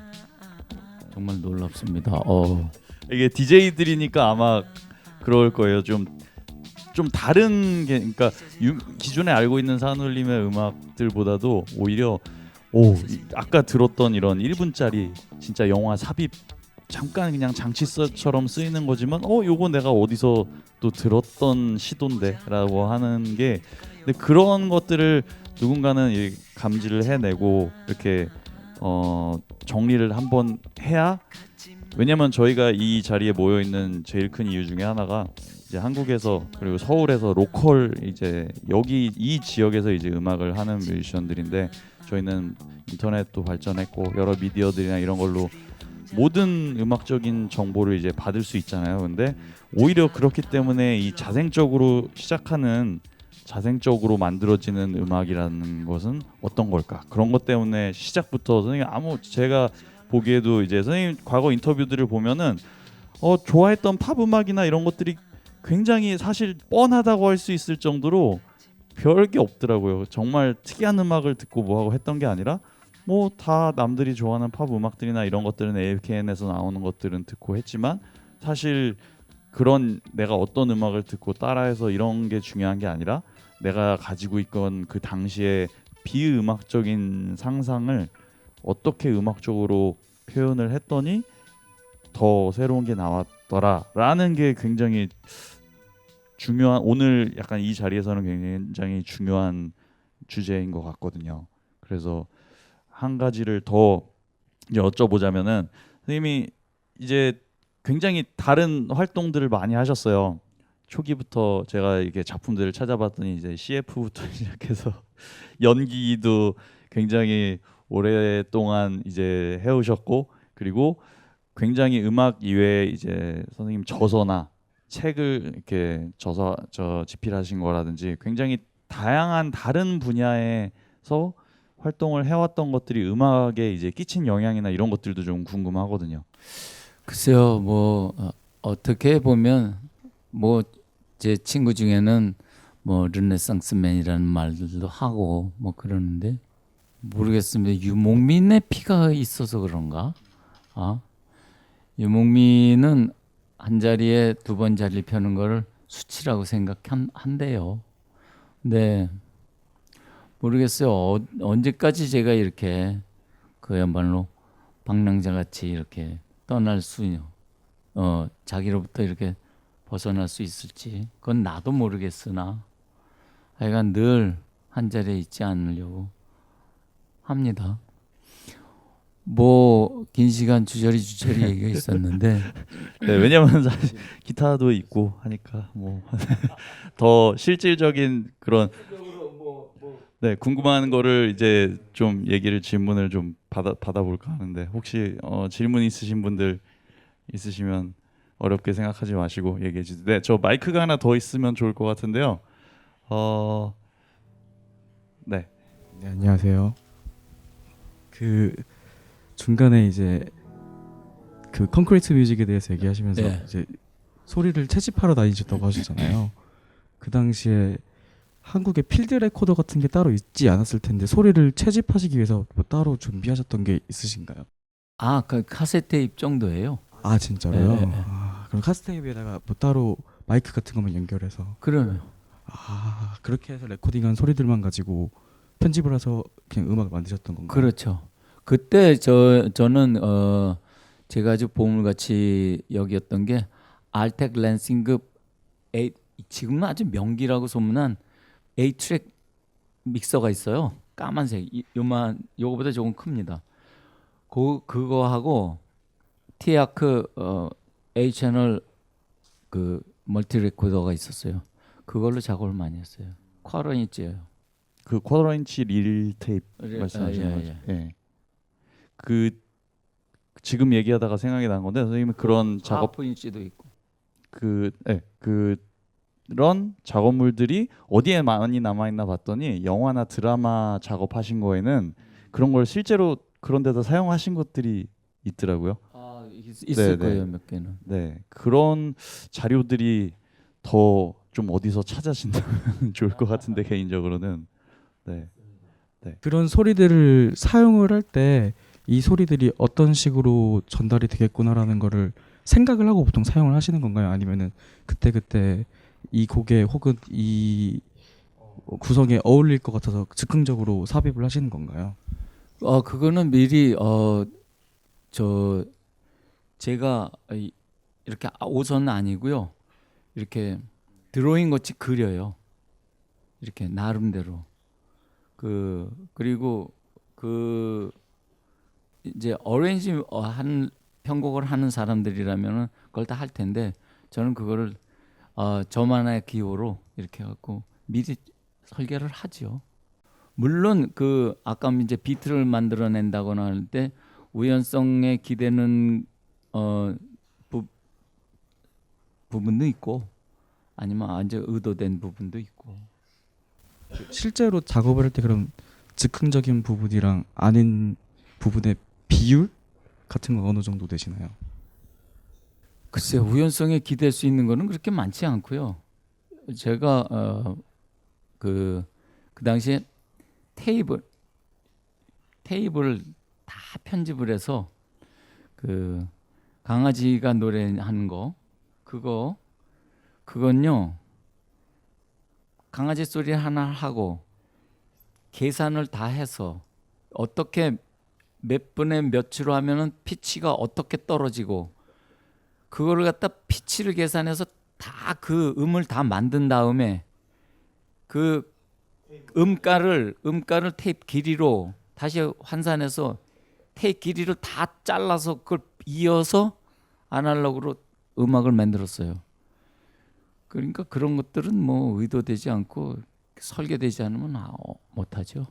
정말 놀랍습니다. 이게 DJ들이니까 아마 그럴 거예요. 좀 좀 다른 게 그러니까 기존에 알고 있는 산울림의 음악들보다도 오히려 아까 들었던 이런 1분짜리 진짜 영화 삽입 잠깐 그냥 장치처럼 쓰이는 거지만 요거 내가 어디서 또 들었던 시도인데라고 하는 게 근데 그런 것들을 누군가는 감지를 해내고 이렇게 정리를 한번 해야 왜냐면 저희가 이 자리에 모여 있는 제일 큰 이유 중에 하나가 이제 한국에서 그리고 서울에서 로컬 이제 여기 이 지역에서 이제 음악을 하는 뮤지션들인데 저희는 인터넷도 발전했고 여러 미디어들이나 이런 걸로 모든 음악적인 정보를 이제 받을 수 있잖아요. 근데 오히려 그렇기 때문에 이 자생적으로 만들어지는 음악이라는 것은 어떤 걸까? 그런 것 때문에 시작부터 선생님 제가 보기에도 이제 선생님 과거 인터뷰들을 보면은 좋아했던 팝 음악이나 이런 것들이 굉장히 사실 뻔하다고 할 수 있을 정도로 별게 없더라고요. 정말 특이한 음악을 듣고 뭐하고 했던 게 아니라 뭐 다 남들이 좋아하는 팝 음악들이나 이런 것들은 AFKN에서 나오는 것들은 듣고 했지만 사실 그런 내가 어떤 음악을 듣고 따라해서 이런 게 중요한 게 아니라 내가 가지고 있던 그 당시에 비음악적인 상상을 어떻게 음악적으로 표현을 했더니 더 새로운 게 나왔더라라는 게 굉장히 중요한 오늘 약간 이 자리에서는 굉장히 중요한 주제인 것 같거든요. 그래서 한 가지를 더 이제 여쭤보자면은 선생님이 이제 굉장히 다른 활동들을 많이 하셨어요. 초기부터 제가 이렇게 작품들을 찾아봤더니 이제 CF부터 시작해서 연기도 굉장히 오랫동안 이제 해오셨고 그리고 굉장히 음악 이외에 이제 선생님 저서나 책을 이렇게 집필하신 거라든지 굉장히 다양한 다른 분야에서 활동을 해왔던 것들이 음악에 이제 끼친 영향이나 이런 것들도 좀 궁금하거든요. 글쎄요, 뭐 어떻게 보면 뭐 제 친구 중에는 뭐 르네상스맨이라는 말들도 하고 뭐 그러는데 모르겠습니다. 유목민의 피가 있어서 그런가? 유목민은 한 자리에 두 번 자리를 펴는 걸 수치라고 생각한대요. 네, 모르겠어요. 언제까지 제가 이렇게 그야말로 방랑자 같이 이렇게 떠날 수, 자기로부터 이렇게 벗어날 수 있을지 그건 나도 모르겠으나 하여간 늘 한 자리에 있지 않으려고 합니다. 뭐 긴 시간 주저리 얘기가 있었는데 네, 왜냐면 사실 기타도 있고 하니까 뭐 더 실질적인 그런 네 궁금한 거를 이제 좀 질문을 좀 받아볼까 하는데 혹시 질문 있으신 분들 있으시면 어렵게 생각하지 마시고 얘기해 주세요. 네, 저 마이크가 하나 더 있으면 좋을 것 같은데요. 네. 네, 안녕하세요. 그 중간에 이제 그 콘크리트 뮤직에 대해서 얘기하시면서 네. 이제 소리를 채집하러 다니셨다고 하셨잖아요. 그 당시에 한국에 필드 레코더 같은 게 따로 있지 않았을 텐데 소리를 채집하시기 위해서 뭐 따로 준비하셨던 게 있으신가요? 그 카세트 테이프 정도예요. 아 진짜로요? 네, 네. 그럼 카세트테이프에다가 뭐 따로 마이크 같은 것만 연결해서 그러면 그렇게 해서 레코딩한 소리들만 가지고 편집을 해서 그냥 음악을 만드셨던 건가요? 그렇죠. 그때 저는 제가 아주 보물같이 여겼던 게 알텍 랜싱급 지금은 아주 명기라고 소문난 8트랙 믹서가 있어요. 까만색 요거보다 조금 큽니다. 그거하고 티아크 A 채널 그 멀티 레코더가 있었어요. 그걸로 작업을 많이 했어요. 쿼러인치예요. 그 쿼터인치 릴 테이프 말씀하시는 거죠? 예. 그 지금 얘기하다가 생각이 난 건데 선생님은 그런 작업 4인치도 있고 그런 작업물들이 어디에 많이 남아 있나 봤더니 영화나 드라마 작업하신 거에는 그런 걸 실제로 그런 데다 사용하신 것들이 있더라고요. 있을 네, 거예요, 네. 몇 개는. 네, 그런 자료들이 더 좀 어디서 찾아진다면 좋을 것 같은데 개인적으로는 네. 그런 소리들을 사용을 할 때 이 소리들이 어떤 식으로 전달이 되겠구나라는 거를 생각을 하고 보통 사용을 하시는 건가요? 아니면은 그때그때 이 곡에 혹은 이 구성에 어울릴 것 같아서 즉흥적으로 삽입을 하시는 건가요? 그거는 미리 제가 이렇게 옷은 아니고요. 이렇게 드로잉 같이 그려요. 이렇게 나름대로. 그리고 이제 어레인지 한 편곡을 하는 사람들이라면은 그걸 다 할 텐데 저는 그거를 저만의 기호로 이렇게 갖고 미리 설계를 하죠. 물론 아까 이제 비트를 만들어낸다거나 할 때 우연성에 기대는 부분도 있고 아니면 아주 의도된 부분도 있고. 실제로 작업을 할 때 그럼 즉흥적인 부분이랑 아닌 부분의 비율 같은 건 어느 정도 되시나요? 글쎄 우연성에 기댈 수 있는 거는 그렇게 많지 않고요. 제가 그 당시에 테이블을 다 편집을 해서 강아지가 노래하는 거 그건요 강아지 소리 하나 하고 계산을 다 해서 어떻게 몇 분에 몇으로 하면은 피치가 어떻게 떨어지고 그거를 갖다 피치를 계산해서 다 그 음을 다 만든 다음에 그 음가를 테이프 길이로 다시 환산해서 테이프 길이를 다 잘라서 그걸 이어서 아날로그로 음악을 만들었어요. 그러니까 그런 것들은 뭐 의도되지 않고 설계되지 않으면 못하죠.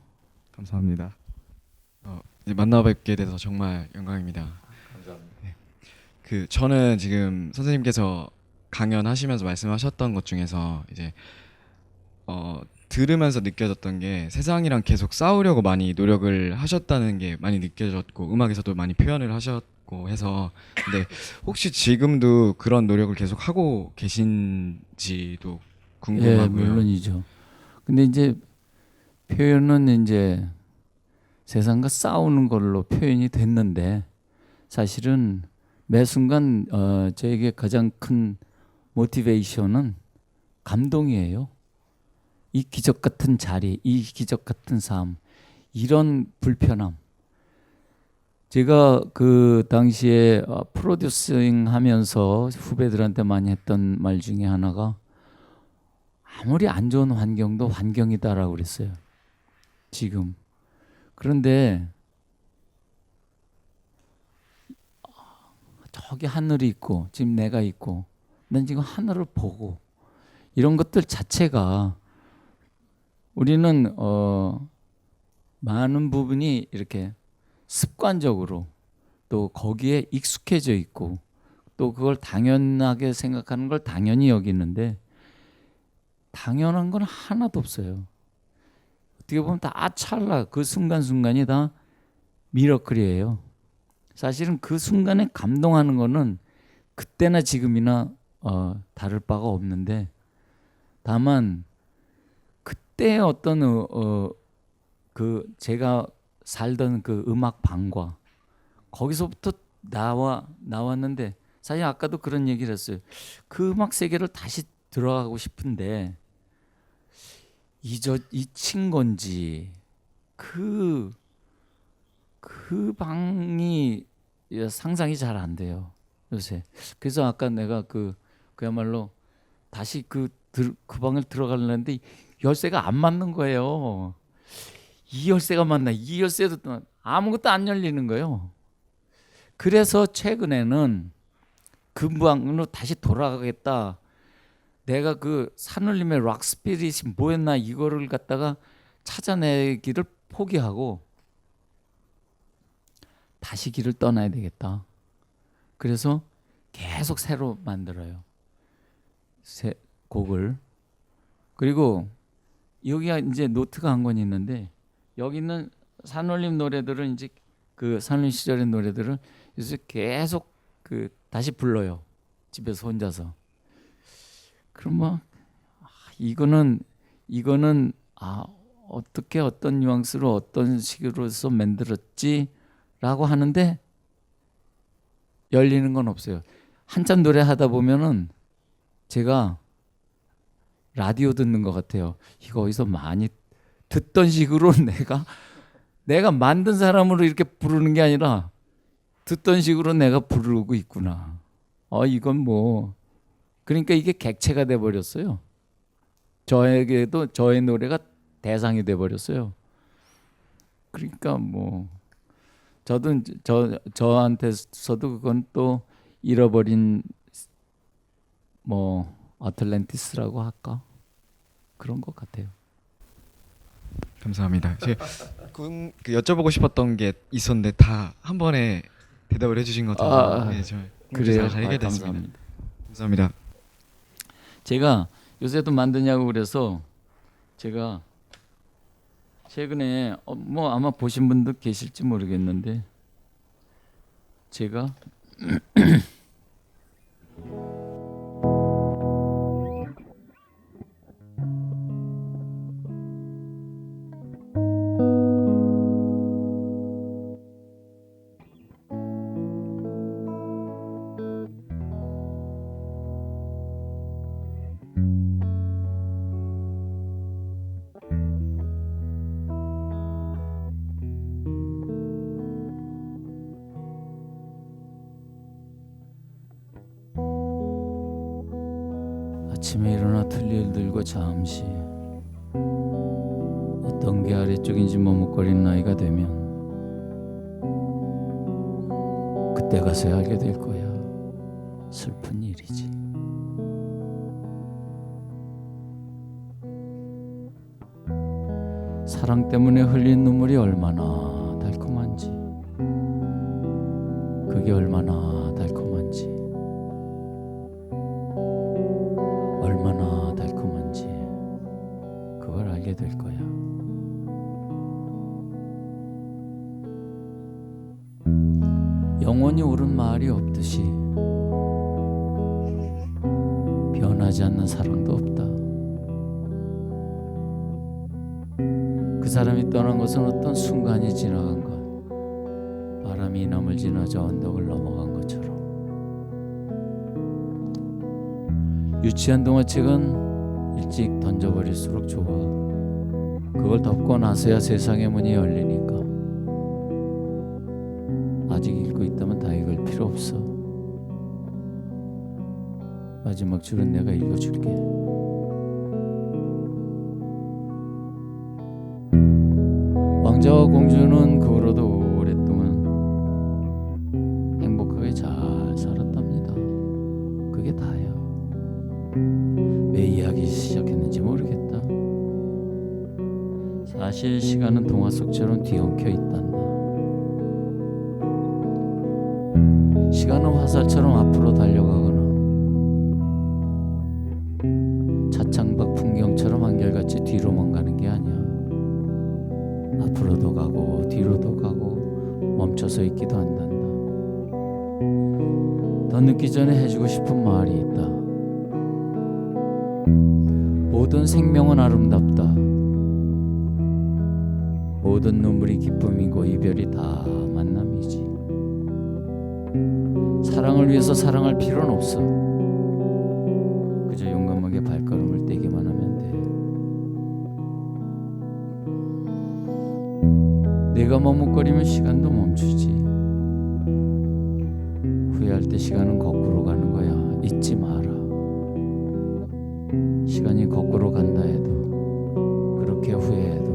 감사합니다. 이제 만나뵙게 돼서 정말 영광입니다. 감사합니다. 저는 지금 선생님께서 강연하시면서 말씀하셨던 것 중에서 이제 들으면서 느껴졌던 게 세상이랑 계속 싸우려고 많이 노력을 하셨다는 게 많이 느껴졌고 음악에서도 많이 표현을 하셨고 해서 근데 혹시 지금도 그런 노력을 계속 하고 계신지도 궁금하고요. 예, 물론이죠. 근데 이제 표현은 이제 세상과 싸우는 걸로 표현이 됐는데 사실은 매 순간 저에게 가장 큰 모티베이션은 감동이에요. 이 기적 같은 자리, 이 기적 같은 삶, 이런 불편함. 제가 그 당시에 프로듀싱 하면서 후배들한테 많이 했던 말 중에 하나가 아무리 안 좋은 환경도 환경이다라고 그랬어요. 지금. 그런데 저기 하늘이 있고 지금 내가 있고 난 지금 하늘을 보고 이런 것들 자체가 우리는 많은 부분이 이렇게 습관적으로 또 거기에 익숙해져 있고 또 그걸 당연하게 생각하는 걸 당연히 여기는데 당연한 건 하나도 없어요. 어떻게 보면 다 찰나 그 순간순간이 다 미러클이에요. 사실은 그 순간에 감동하는 거는 그때나 지금이나 다를 바가 없는데 다만 그때 어떤 제가 살던 그 음악 방과 거기서부터 나왔는데 사실 아까도 그런 얘기를 했어요. 그 음악 세계를 다시 들어가고 싶은데 잊힌 건지 그 방이 상상이 잘 안 돼요 요새. 그래서 아까 내가 그야말로 다시 그 방을 들어가려는데 열쇠가 안 맞는 거예요. 이 열쇠가 맞나? 이 열쇠도 아무것도 안 열리는 거예요. 그래서 최근에는 그 방으로 다시 돌아가겠다. 내가 그 산울림의 락 스피릿이 뭐였나 이거를 갖다가 찾아내기를 포기하고 다시 길을 떠나야 되겠다. 그래서 계속 새로 만들어요. 새 곡을. 그리고 여기가 이제 노트가 한 권 있는데 여기 있는 산울림 노래들은 이제 그 산울림 시절의 노래들을 요새 계속 다시 불러요. 집에서 혼자서. 그럼 뭐 이거는 어떻게 어떤 뉘앙스로 어떤 식으로서 만들었지라고 하는데 열리는 건 없어요. 한참 노래 하다 보면은 제가 라디오 듣는 것 같아요. 이거 어디서 많이 듣던 식으로 내가 만든 사람으로 이렇게 부르는 게 아니라 듣던 식으로 내가 부르고 있구나. 이건 뭐 그러니까 이게 객체가 돼 버렸어요. 저에게도 저의 노래가 대상이 돼 버렸어요. 그러니까 뭐 저도 저한테서도 그건 또 잃어버린 뭐 아틀란티스라고 할까? 그런 것 같아요. 감사합니다. 제가 그 여쭤보고 싶었던 게 있었는데 다 한 번에 대답을 해주신 것 같아서 네, 저 그래요. 잘 해결됐습니다. 감사합니다. 감사합니다. 제가 요새도 만드냐고 그래서 제가 최근에 뭐 아마 보신 분도 계실지 모르겠는데 제가 아침에 일어나 틀니를 들고 잠시 어떤 게 아래쪽인지 머뭇거리는 나이가 되면 그때 가서야 알게 될 거야. 슬픈 일이지. 사랑 때문에 흘린 눈물이 얼마나 달콤한지, 그게 얼마나 달콤한지, 얼마나 달콤한지 그걸 알게 될 거야. 영원히 옳은 말이 없듯이 변하지 않는 사랑도 없다. 그 사람이 떠난 것은 어떤 순간이 지나간 것, 바람이 남을 지나 저 언덕을 넘어간 것처럼. 유치한 동화책은 일찍 던져버릴수록 좋아. 그걸 덮고 나서야 세상의 문이 열리니까. 아직 읽고 있다면 다 읽을 필요 없어. 마지막 줄은 내가 읽어줄게. 왕자와 공주는 그 후로도 오랫동안 행복하게 잘 살았답니다. 그게 다예요. 왜 이야기 시작했는지 모르겠다. 사실 시간은 동화 속처럼 뒤엉켜 있단다. 시간은 화살처럼 앞으로 달려가거나 차창밖 풍경처럼 한결같이 뒤로만 가는 게 아니야. 앞으로도 가고 뒤로도 가고 멈춰서 있기도 한단다. 더 늦기 전에 해주고 싶은 말이 있다. 모든 생명은 아름답다. 모든 눈물이 기쁨이고 이별이 다 만남이지. 사랑을 위해서 사랑할 필요는 없어. 그저 용감하게 발걸음을 떼기만 하면 돼. 내가 머뭇거리면 시간도 멈추지. 후회할 때 시간은 거꾸로 가는 거야. 잊지 마라. 시간이 거꾸로 간다 해도, 그렇게 후회해도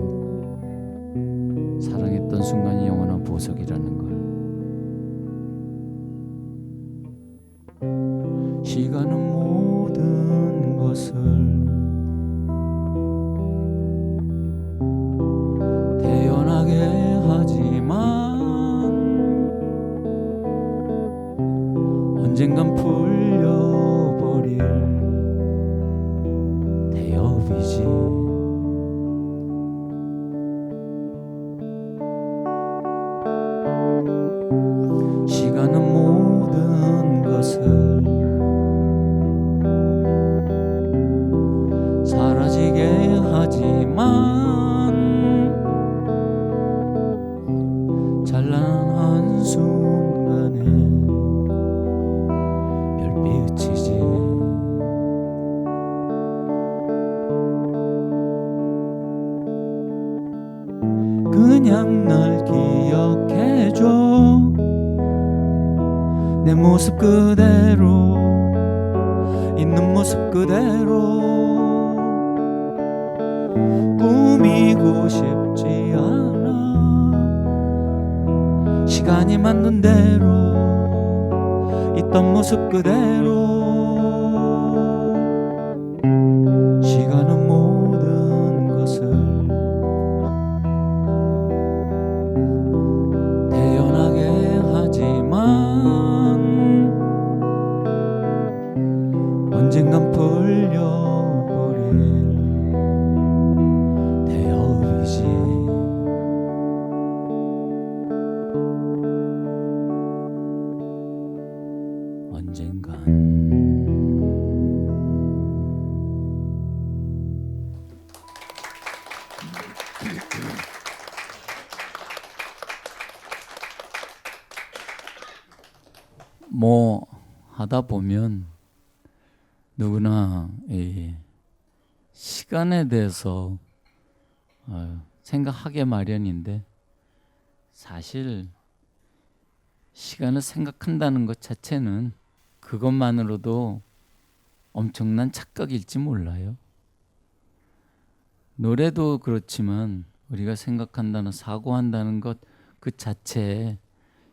사랑했던 순간이 영원한 보석이라는 걸. 시간은 모든 것을 태연하게 하지만 언젠간 풀려버릴 대업이지. 시간은 모든 것을 모습 그대로 있는 모습 그대로 꾸미고 싶지 않아 시간이 맞는 대로 있던 모습 그대로 시간은 모든 것을 태어나게 하지만 언젠간 풀려버릴 대업이지 언젠간 뭐 하다 보면 누구나 이 시간에 대해서 생각하게 마련인데 사실 시간을 생각한다는 것 자체는 그것만으로도 엄청난 착각일지 몰라요. 노래도 그렇지만 우리가 생각한다는 사고한다는 것 그 자체에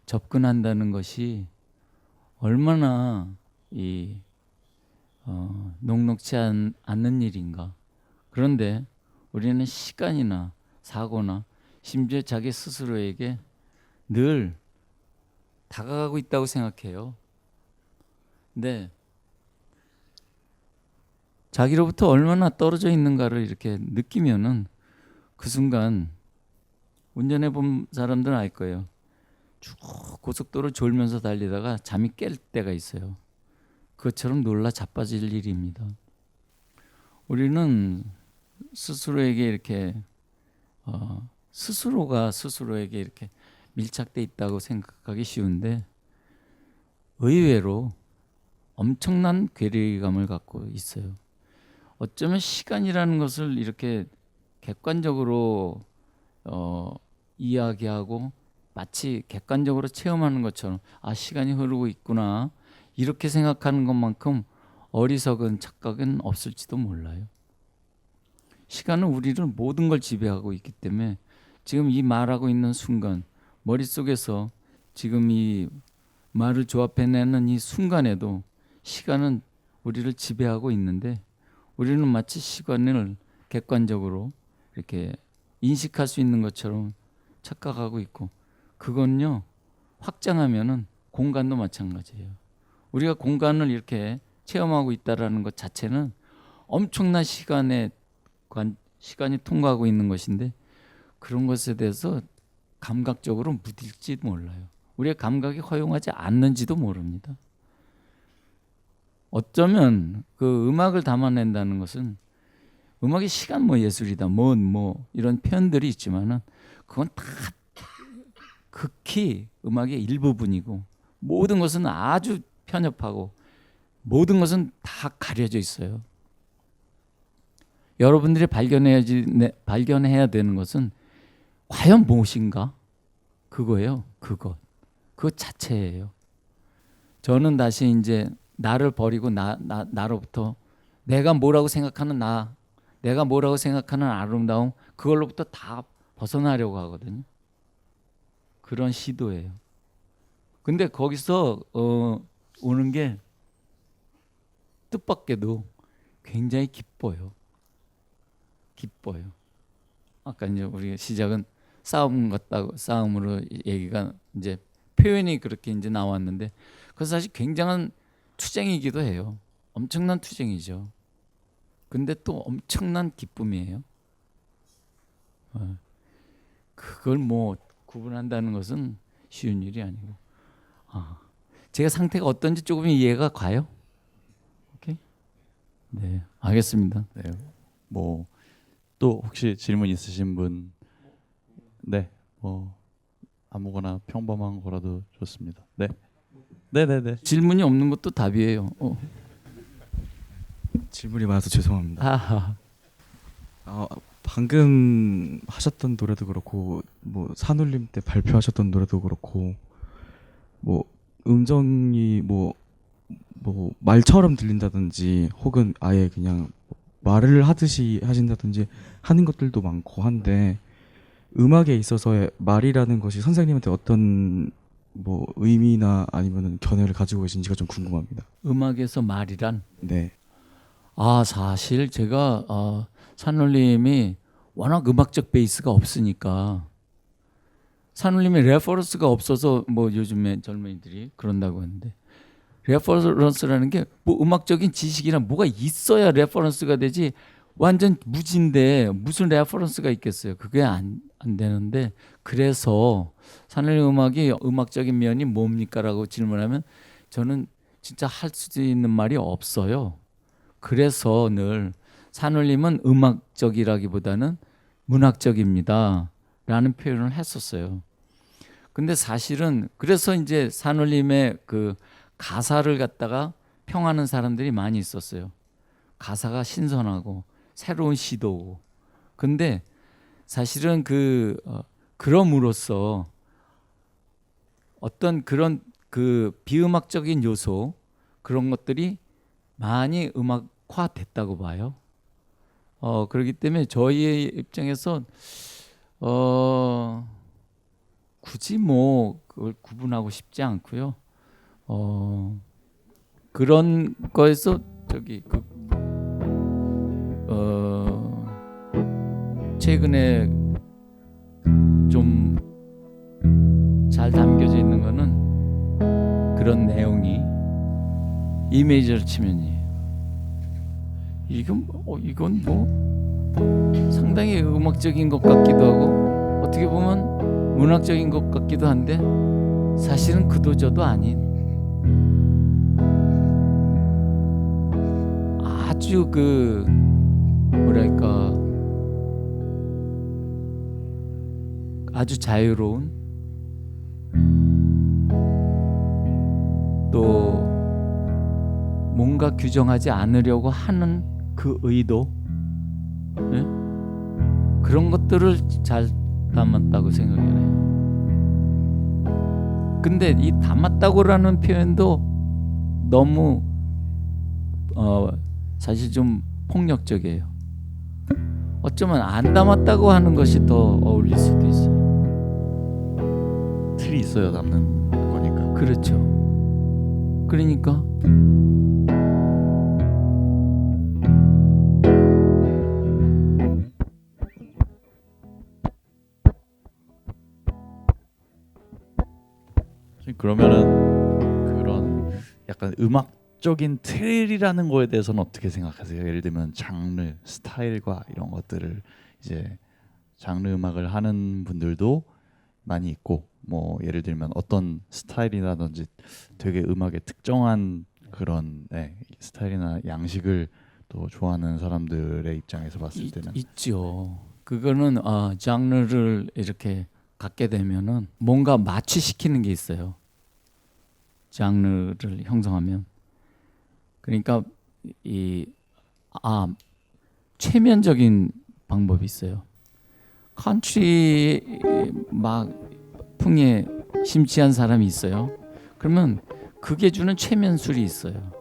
접근한다는 것이 얼마나 녹록지 않는 일인가. 그런데 우리는 시간이나 사고나 심지어 자기 스스로에게 늘 다가가고 있다고 생각해요. 근데 자기로부터 얼마나 떨어져 있는가를 이렇게 느끼면은 그 순간 운전해 본 사람들은 알 거예요. 쭉 고속도로 졸면서 달리다가 잠이 깰 때가 있어요. 그것처럼 놀라 자빠질 일입니다. 우리는 스스로에게 이렇게 스스로가 스스로에게 이렇게 밀착돼 있다고 생각하기 쉬운데 의외로 엄청난 괴리감을 갖고 있어요. 어쩌면 시간이라는 것을 이렇게 객관적으로 이야기하고 마치 객관적으로 체험하는 것처럼 아 시간이 흐르고 있구나 이렇게 생각하는 것만큼 어리석은 착각은 없을지도 몰라요. 시간은 우리를 모든 걸 지배하고 있기 때문에 지금 이 말하고 있는 순간 머릿속에서 지금 이 말을 조합해내는 이 순간에도 시간은 우리를 지배하고 있는데 우리는 마치 시간을 객관적으로 이렇게 인식할 수 있는 것처럼 착각하고 있고 그건요 확장하면은 공간도 마찬가지예요. 우리가 공간을 이렇게 체험하고 있다라는 것 자체는 엄청난 시간이 통과하고 있는 것인데 그런 것에 대해서 감각적으로 무딜지 몰라요. 우리의 감각이 허용하지 않는지도 모릅니다. 어쩌면 그 음악을 담아낸다는 것은 음악이 시간 뭐 예술이다 뭐 이런 표현들이 있지만은 그건 다 극히 음악의 일부분이고 모든 것은 아주 편협하고 모든 것은 다 가려져 있어요. 여러분들이 발견해야 되는 것은 과연 무엇인가? 그거예요. 그것 자체예요. 저는 다시 이제 나를 버리고 나로부터 내가 뭐라고 생각하는 내가 뭐라고 생각하는 아름다움 그걸로부터 다 벗어나려고 하거든요. 그런 시도예요. 근데 거기서 오는 게 뜻밖에도 굉장히 기뻐요. 아까 이제 우리 시작은 싸움으로 얘기가 이제 표현이 그렇게 이제 나왔는데 그건 사실 굉장한 투쟁이기도 해요. 엄청난 투쟁이죠. 근데 또 엄청난 기쁨이에요. 그걸 뭐 구분한다는 것은 쉬운 일이 아니고. 제가 상태가 어떤지 조금 이해가 가요? 오케이? 네, 알겠습니다. 네. 뭐 또 혹시 질문 있으신 분? 네. 뭐 아무거나 평범한 거라도 좋습니다. 네. 네네네. 질문이 없는 것도 답이에요. 질문이 많아서 죄송합니다. 하하. 방금 하셨던 노래도 그렇고 뭐 산울림 때 발표하셨던 노래도 그렇고 뭐 음정이 뭐 말처럼 들린다든지 혹은 아예 그냥 말을 하듯이 하신다든지 하는 것들도 많고 한데 음악에 있어서의 말이라는 것이 선생님한테 어떤 뭐 의미나 아니면은 견해를 가지고 계신지가 좀 궁금합니다. 음악에서 말이란 네. 사실 제가 산울림이 워낙 음악적 베이스가 없으니까 산울림이 레퍼런스가 없어서 뭐 요즘에 젊은이들이 그런다고 하는데 레퍼런스라는 게 뭐 음악적인 지식이나 뭐가 있어야 레퍼런스가 되지 완전 무지인데 무슨 레퍼런스가 있겠어요. 그게 안 되는데 그래서 산울림 음악이 음악적인 면이 뭡니까라고 질문하면 저는 진짜 할 수 있는 말이 없어요. 그래서 늘 산울림은 음악적이라기보다는 문학적입니다 라는 표현을 했었어요. 근데 사실은 그래서 이제 산울림의 그 가사를 갖다가 평하는 사람들이 많이 있었어요. 가사가 신선하고 새로운 시도고. 근데 사실은 그럼으로써 어떤 그런 그 비음악적인 요소 그런 것들이 많이 음악화됐다고 봐요. 그렇기 때문에 저희의 입장에서 굳이 뭐 그걸 구분하고 싶지 않고요. 그런 거에서 최근에 좀 잘 담겨져 있는 거는 그런 내용이 E 메이저를 치면이에요. 이건 뭐 상당히 음악적인 것 같기도 하고 어떻게 보면 문학적인 것 같기도 한데 사실은 그도저도 아닌 아주 뭐랄까 아주 자유로운 또 뭔가 규정하지 않으려고 하는 그 의도, 네? 그런 것들을 잘 담았다고 생각해요. 근데 이 담았다고라는 표현도 너무 사실 좀 폭력적이에요. 어쩌면 안 담았다고 하는 것이 더 어울릴 수도 있어요. 틀이 있어야 담는 거니까. 그렇죠. 그러니까 그러면은 그런 약간 음악적인 틀이라는 거에 대해서는 어떻게 생각하세요? 예를 들면 장르, 스타일과 이런 것들을 이제 장르 음악을 하는 분들도 많이 있고 뭐 예를 들면 어떤 스타일이라든지 되게 음악의 특정한 그런 스타일이나 양식을 또 좋아하는 사람들의 입장에서 봤을 때는 있죠. 그거는 장르를 이렇게 갖게 되면은 뭔가 마취시키는 게 있어요. 장르를 형성하면 그러니까 최면적인 방법이 있어요. 컨트리 막 풍에 심취한 사람이 있어요. 그러면 그게 주는 최면술이 있어요.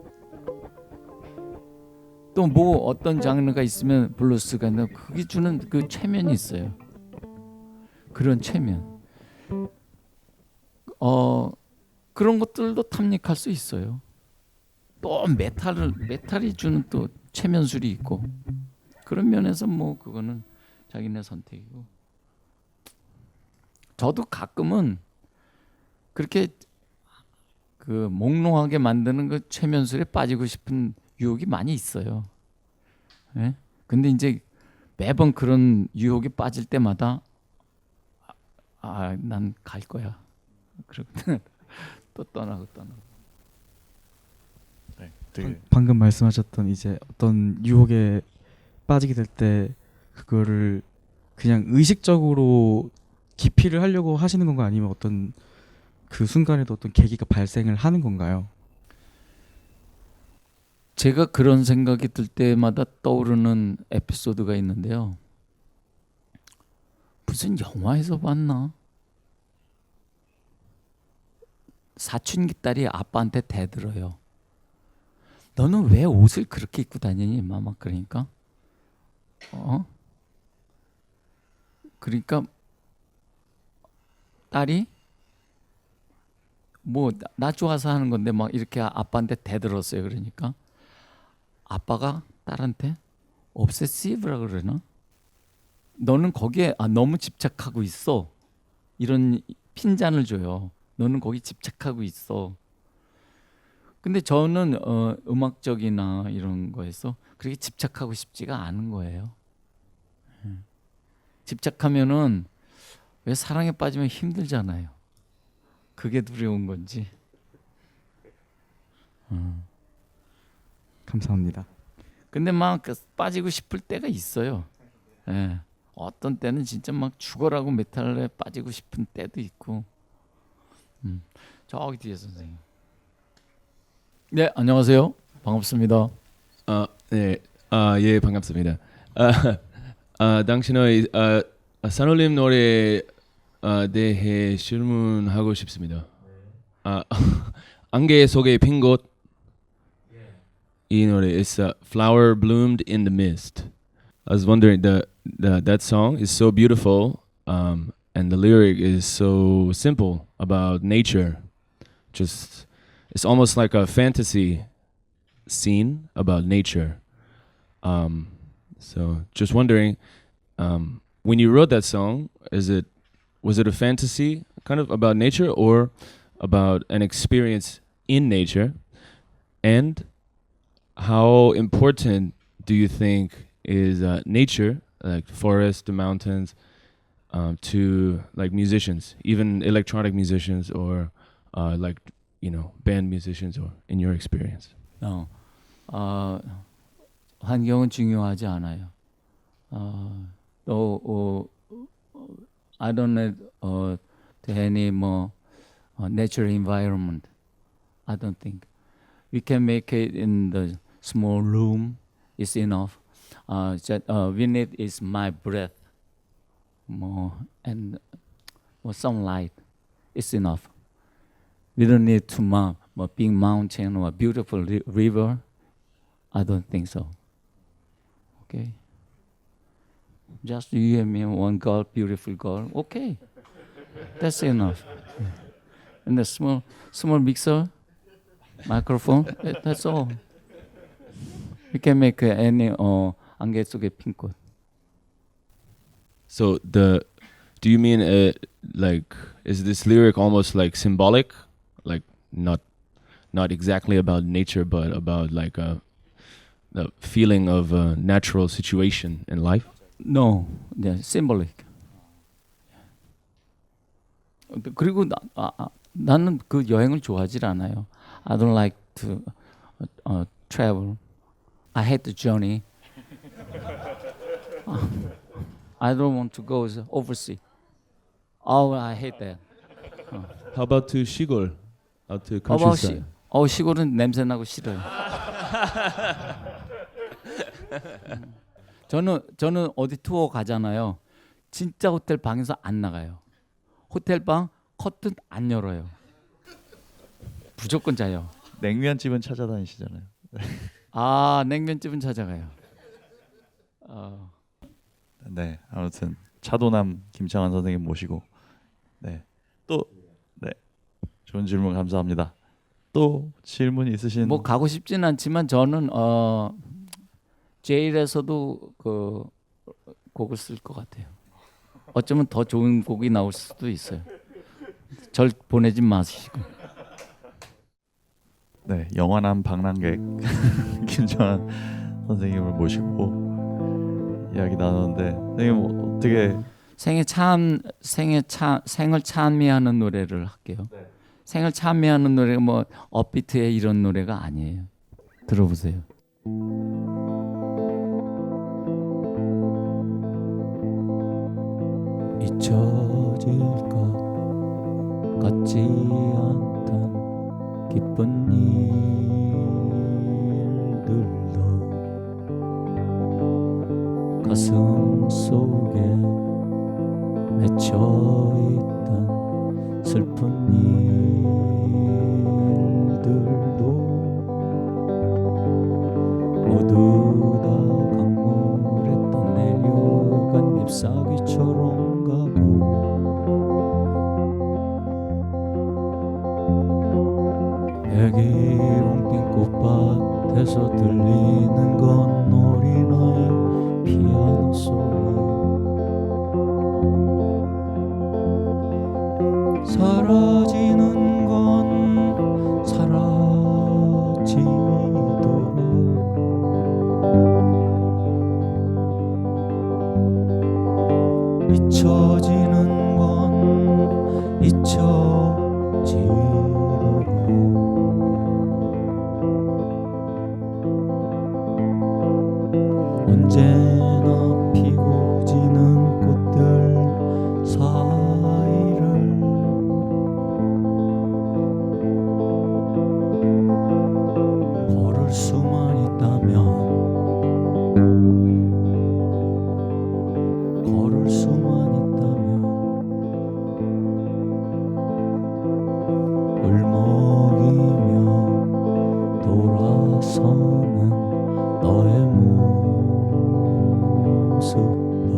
또 뭐 어떤 장르가 있으면 블루스가 있나 그게 주는 그 최면이 있어요. 그런 최면. 그런 것들도 탐닉할 수 있어요. 또 메탈이 주는 또 최면술이 있고 그런 면에서 뭐 그거는 자기네 선택이고. 저도 가끔은 그렇게 그 몽롱하게 만드는 그 최면술에 빠지고 싶은 유혹이 많이 있어요. 예? 근데 이제 매번 그런 유혹에 빠질 때마다 난 갈 거야. 그리고 또 떠나고. 네, 되게 방금 말씀하셨던 이제 어떤 유혹에 빠지게 될 때 그거를 그냥 의식적으로 기피를 하려고 하시는 건가 아니면 어떤 그 순간에도 어떤 계기가 발생을 하는 건가요? 제가 그런 생각이 들 때마다 떠오르는 에피소드가 있는데요. 무슨 영화에서 봤나? 사춘기 딸이 아빠한테 대들어요. 너는 왜 옷을 그렇게 입고 다니니? 막 그러니까 그러니까 딸이 뭐 나 좋아서 하는 건데 막 이렇게 아빠한테 대들었어요. 그러니까 아빠가 딸한테 obsessive라 그러나? 너는 거기에 너무 집착하고 있어. 이런 핀잔을 줘요. 너는 거기 집착하고 있어. 근데 저는 음악적이나 이런 거에서 그렇게 집착하고 싶지가 않은 거예요. 집착하면은 왜 사랑에 빠지면 힘들잖아요. 그게 두려운 건지. 감사합니다. 근데 막 빠지고 싶을 때가 있어요. 예. 어떤 때는 진짜 막 죽어라고 메탈에 빠지고 싶은 때도 있고. 저기 뒤에 선생님. 네, 안녕하세요. 반갑습니다. 네, 예, 반갑습니다. 당신의 산울림 노래 대해 질문하고 싶습니다. 안개 속에 핀 곳, 이 노래 is flower bloomed in the mist. I was wondering that song is so beautiful, and the lyric is so simple about nature. Just it's almost like a fantasy scene about nature. So just wondering, when you wrote that song, was it a fantasy kind of about nature or about an experience in nature? And how important do you think is nature, like forest, the mountains, to like musicians, even electronic musicians or like band musicians, or in your experience? 환경은 중요하지 않아요. 또 I don't need to any more natural environment. I don't think we can make it in the small room. Is enough. We need is my breath, more and more sunlight. It's enough. We don't need too much, a big mountain or a beautiful river. I don't think so. Okay. Just you and me, one girl, beautiful girl. Okay, that's enough. And the small mixer, microphone. That's all. We can make any 안개 속의 핀꽃. So do you mean like, is this lyric almost like symbolic, like not exactly about nature, but about like the feeling of a natural situation in life? No, yeah, symbolic. 그리고 나는 그 여행을 좋아하지 않아요. I don't like to travel. I hate the journey. I don't want to go overseas. Oh, I hate that. How about to 시골, out to about countryside? 시골은 냄새 나고 싫어요. 저는 어디 투어 가잖아요. 진짜 호텔 방에서 안 나가요. 호텔 방 커튼 안 열어요. 무조건 자요. 냉면집은 찾아다니시잖아요. 냉면집은 찾아가요. 네, 아무튼 차도남 김창완 선생님 모시고 또 좋은 질문 감사합니다. 또 질문 있으신? 뭐 가고 싶진 않지만 저는 제일에서도 그 곡을 쓸 것 같아요. 어쩌면 더 좋은 곡이 나올 수도 있어요. 절 보내지 마시고. 네, 영원한 방랑객 김창완 선생님을 모시고 이야기 나눴는데, 선생님 어떻게 생을 찬미하는 노래를 할게요. 생을 찬미하는 노래가 뭐 업비트의 이런 노래가 아니에요. 들어보세요. 잊혀질 것 같지 않던 기쁜 일들도 가슴 속에 맺혀있던 슬픈 언제나 피고 지는 꽃들 사이를 걸을 수만 있다면 걸을 수만 있다면 울먹이며 돌아서는 너의 모습도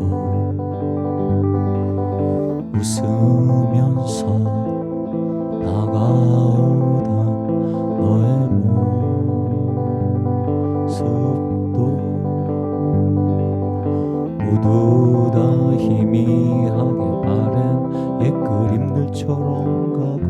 웃으면서 다가오던 너의 모습도 모두 다 희미하게 바랜 옛 그림들처럼 가고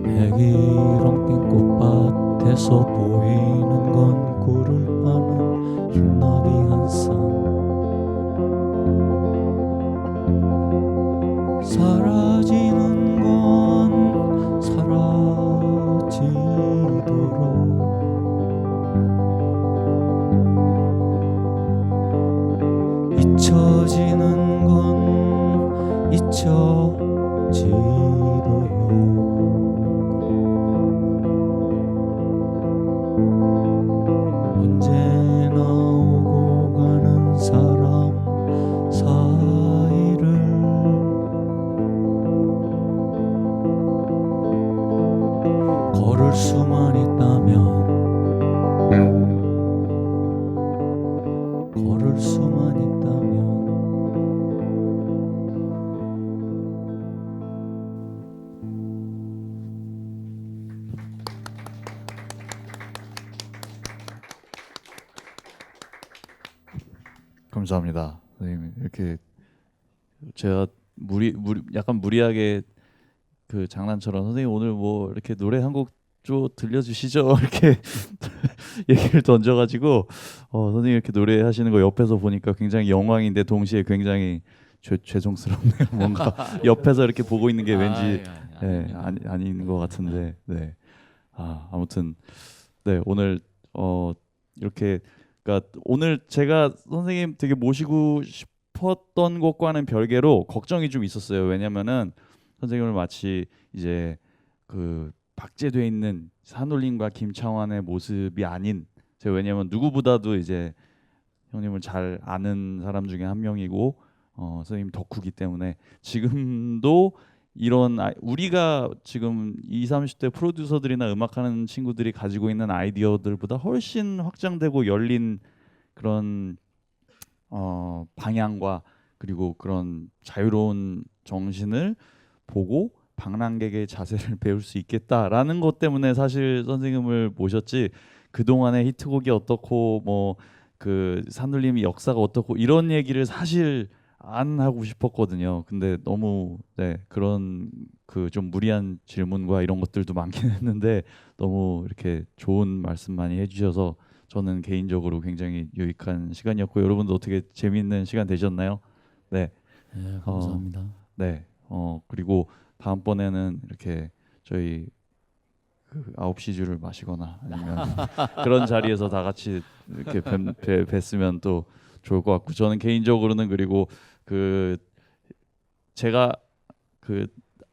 백일홍빛 꽃밭에서 보이는 건 꿀을 파는 흰나비 한 쌍 사라지는 건 사라지도록 잊혀지는 건 잊혀지도록 언제나 오고 가는 사람 사이를 걸을 수만 있다면 걸을 수만 있다면 감사합니다, 선생님. 이렇게 제가 약간 무리하게 그 장난처럼 선생님 오늘 뭐 이렇게 노래 한 곡 좀 들려주시죠 이렇게 얘기를 던져가지고 선생님 이렇게 노래하시는 거 옆에서 보니까 굉장히 영광인데 동시에 굉장히 죄송스럽네요. 뭔가 옆에서 이렇게 보고 있는 게 왠지 아닌 것 같은데 네. 아무튼 네 오늘 이렇게 그러니까 오늘 제가 선생님 되게 모시고 싶었던 것과는 별개로 걱정이 좀 있었어요. 왜냐면은 선생님을 마치 이제 그 박제돼 있는 산울림과 김창완의 모습이 아닌 제가 왜냐면 누구보다도 이제 형님을 잘 아는 사람 중에 한 명이고 선생님 덕후기 때문에 지금도 이런 우리가 지금 20, 30대 프로듀서들이나 음악하는 친구들이 가지고 있는 아이디어들보다 훨씬 확장되고 열린 그런 방향과 그리고 그런 자유로운 정신을 보고 방랑객의 자세를 배울 수 있겠다라는 것 때문에 사실 선생님을 모셨지 그동안의 히트곡이 어떻고 뭐 그 산울림이 역사가 어떻고 이런 얘기를 사실 안 하고 싶었거든요. 근데 너무 그런 그 좀 무리한 질문과 이런 것들도 많긴 했는데 너무 이렇게 좋은 말씀 많이 해주셔서 저는 개인적으로 굉장히 유익한 시간이었고 여러분도 어떻게 재미있는 시간 되셨나요? 네. 네, 감사합니다. 네. 그리고 다음번에는 이렇게 저희 그 9시주를 마시거나 아니면 그런 자리에서 다 같이 이렇게 뵀으면 또 좋을 것 같고 저는 개인적으로는 그리고 그 제가 그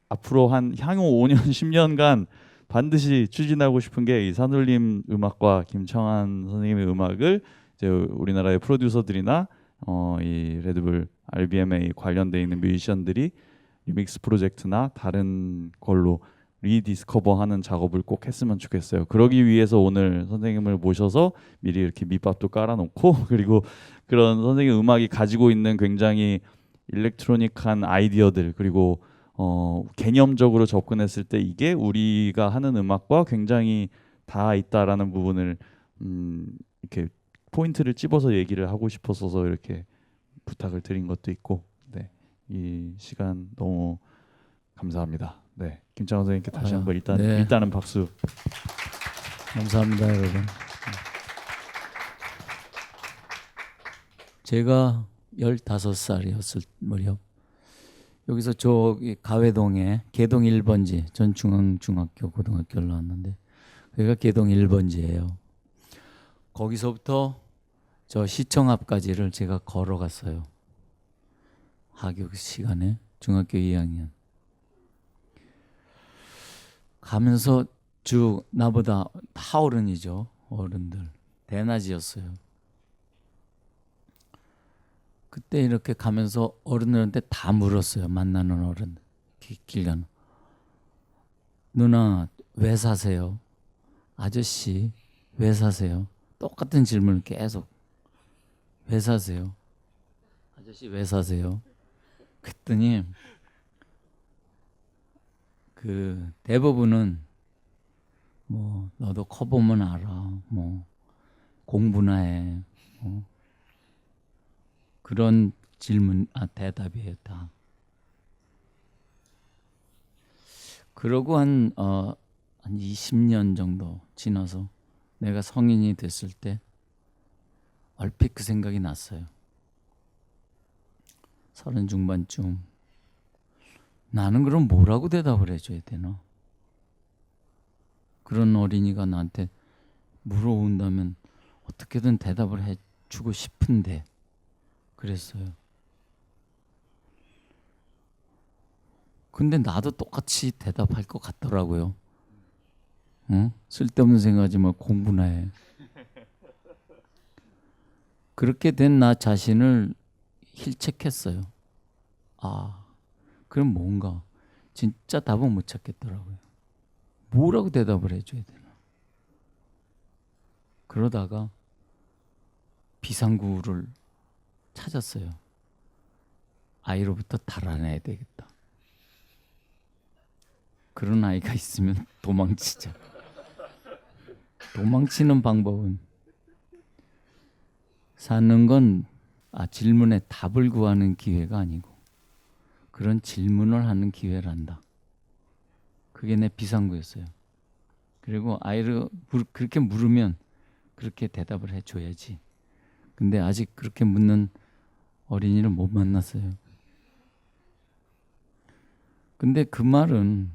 앞으로 한 향후 5년 10년간 반드시 추진하고 싶은 게 이 산울림 음악과 김창완 선생님의 음악을 이제 우리나라의 프로듀서들이나 이 레드불 RBM에 관련돼 있는 뮤지션들이 리믹스 프로젝트나 다른 걸로 리디스커버하는 작업을 꼭 했으면 좋겠어요. 그러기 위해서 오늘 선생님을 모셔서 미리 이렇게 밑밥도 깔아놓고 그리고 그런 선생님 음악이 가지고 있는 굉장히 일렉트로닉한 아이디어들 그리고 개념적으로 접근했을 때 이게 우리가 하는 음악과 굉장히 닿아 있다라는 부분을 이렇게 포인트를 찝어서 얘기를 하고 싶어서 이렇게 부탁을 드린 것도 있고 네. 이 시간 너무 감사합니다. 네, 김창완 선생님께 다시 한번 일단은 박수. 감사합니다, 여러분. 제가 15살이었을 무렵 여기서 저기 가회동에 개동 1번지 전 중앙중학교 고등학교를 나왔는데 여기가 개동 1번지예요. 거기서부터 저 시청 앞까지를 제가 걸어갔어요. 하교 시간에 중학교 2학년. 가면서 쭉 나보다 다 어른이죠. 어른들. 대낮이었어요. 그때 이렇게 가면서 어른들한테 다 물었어요. 만나는 어른. 길 가는. 누나 왜 사세요? 아저씨 왜 사세요? 똑같은 질문을 계속. 왜 사세요? 아저씨 왜 사세요? 그랬더니 그 대부분은 뭐 너도 커 보면 알아. 뭐 공부나 해. 그런 질문 대답이에요 다. 그러고 한 20년 정도 지나서 내가 성인이 됐을 때 얼핏 그 생각이 났어요. 30 중반쯤 나는 그럼 뭐라고 대답을 해줘야 되나? 그런 어린이가 나한테 물어온다면 어떻게든 대답을 해주고 싶은데 그랬어요. 근데 나도 똑같이 대답할 것 같더라고요. 응? 쓸데없는 생각하지 마. 공부나 해. 그렇게 된 나 자신을 힐책했어요. 아, 그럼 뭔가 진짜 답은 못 찾겠더라고요. 뭐라고 대답을 해줘야 되나. 그러다가 비상구를 찾았어요. 아이로부터 달아내야 되겠다. 그런 아이가 있으면 도망치자. 도망치는 방법은 사는 건 질문에 답을 구하는 기회가 아니고 그런 질문을 하는 기회란다. 그게 내 비상구였어요. 그리고 아이를 그렇게 물으면 그렇게 대답을 해줘야지. 근데 아직 그렇게 묻는 어린이를 못 만났어요. 근데 그 말은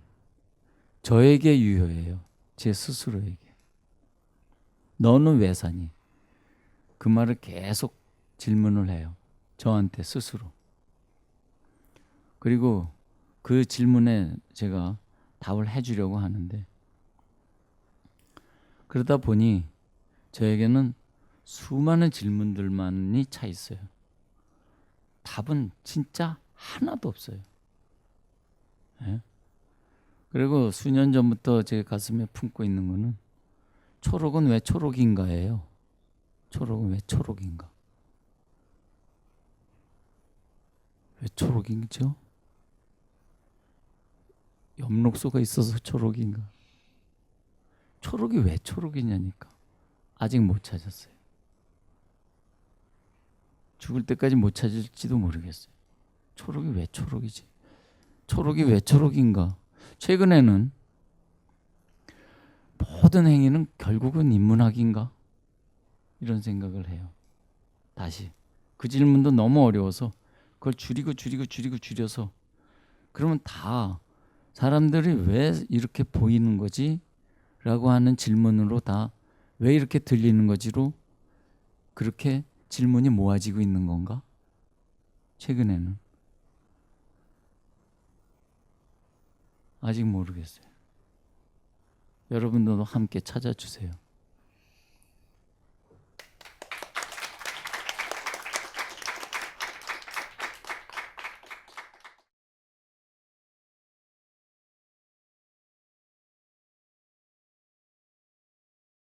저에게 유효해요. 제 스스로에게. 너는 왜 사니? 그 말을 계속 질문을 해요. 저한테 스스로. 그리고 그 질문에 제가 답을 해주려고 하는데 그러다 보니 저에게는 수많은 질문들만이 차 있어요. 답은 진짜 하나도 없어요. 예? 그리고 수년 전부터 제 가슴에 품고 있는 거는 초록은 왜 초록인가예요. 초록은 왜 초록인가? 왜 초록이죠? 엽록소가 있어서 초록인가? 초록이 왜 초록이냐니까. 아직 못 찾았어요. 죽을 때까지 못 찾을지도 모르겠어요. 초록이 왜 초록이지? 초록이 왜 초록인가? 최근에는 모든 행위는 결국은 인문학인가? 이런 생각을 해요. 다시. 그 질문도 너무 어려워서 그걸 줄여서 그러면 다 사람들이 왜 이렇게 보이는 거지? 라고 하는 질문으로 다 왜 이렇게 들리는 거지로 그렇게 질문이 모아지고 있는 건가? 최근에는. 아직 모르겠어요. 여러분들도 함께 찾아주세요.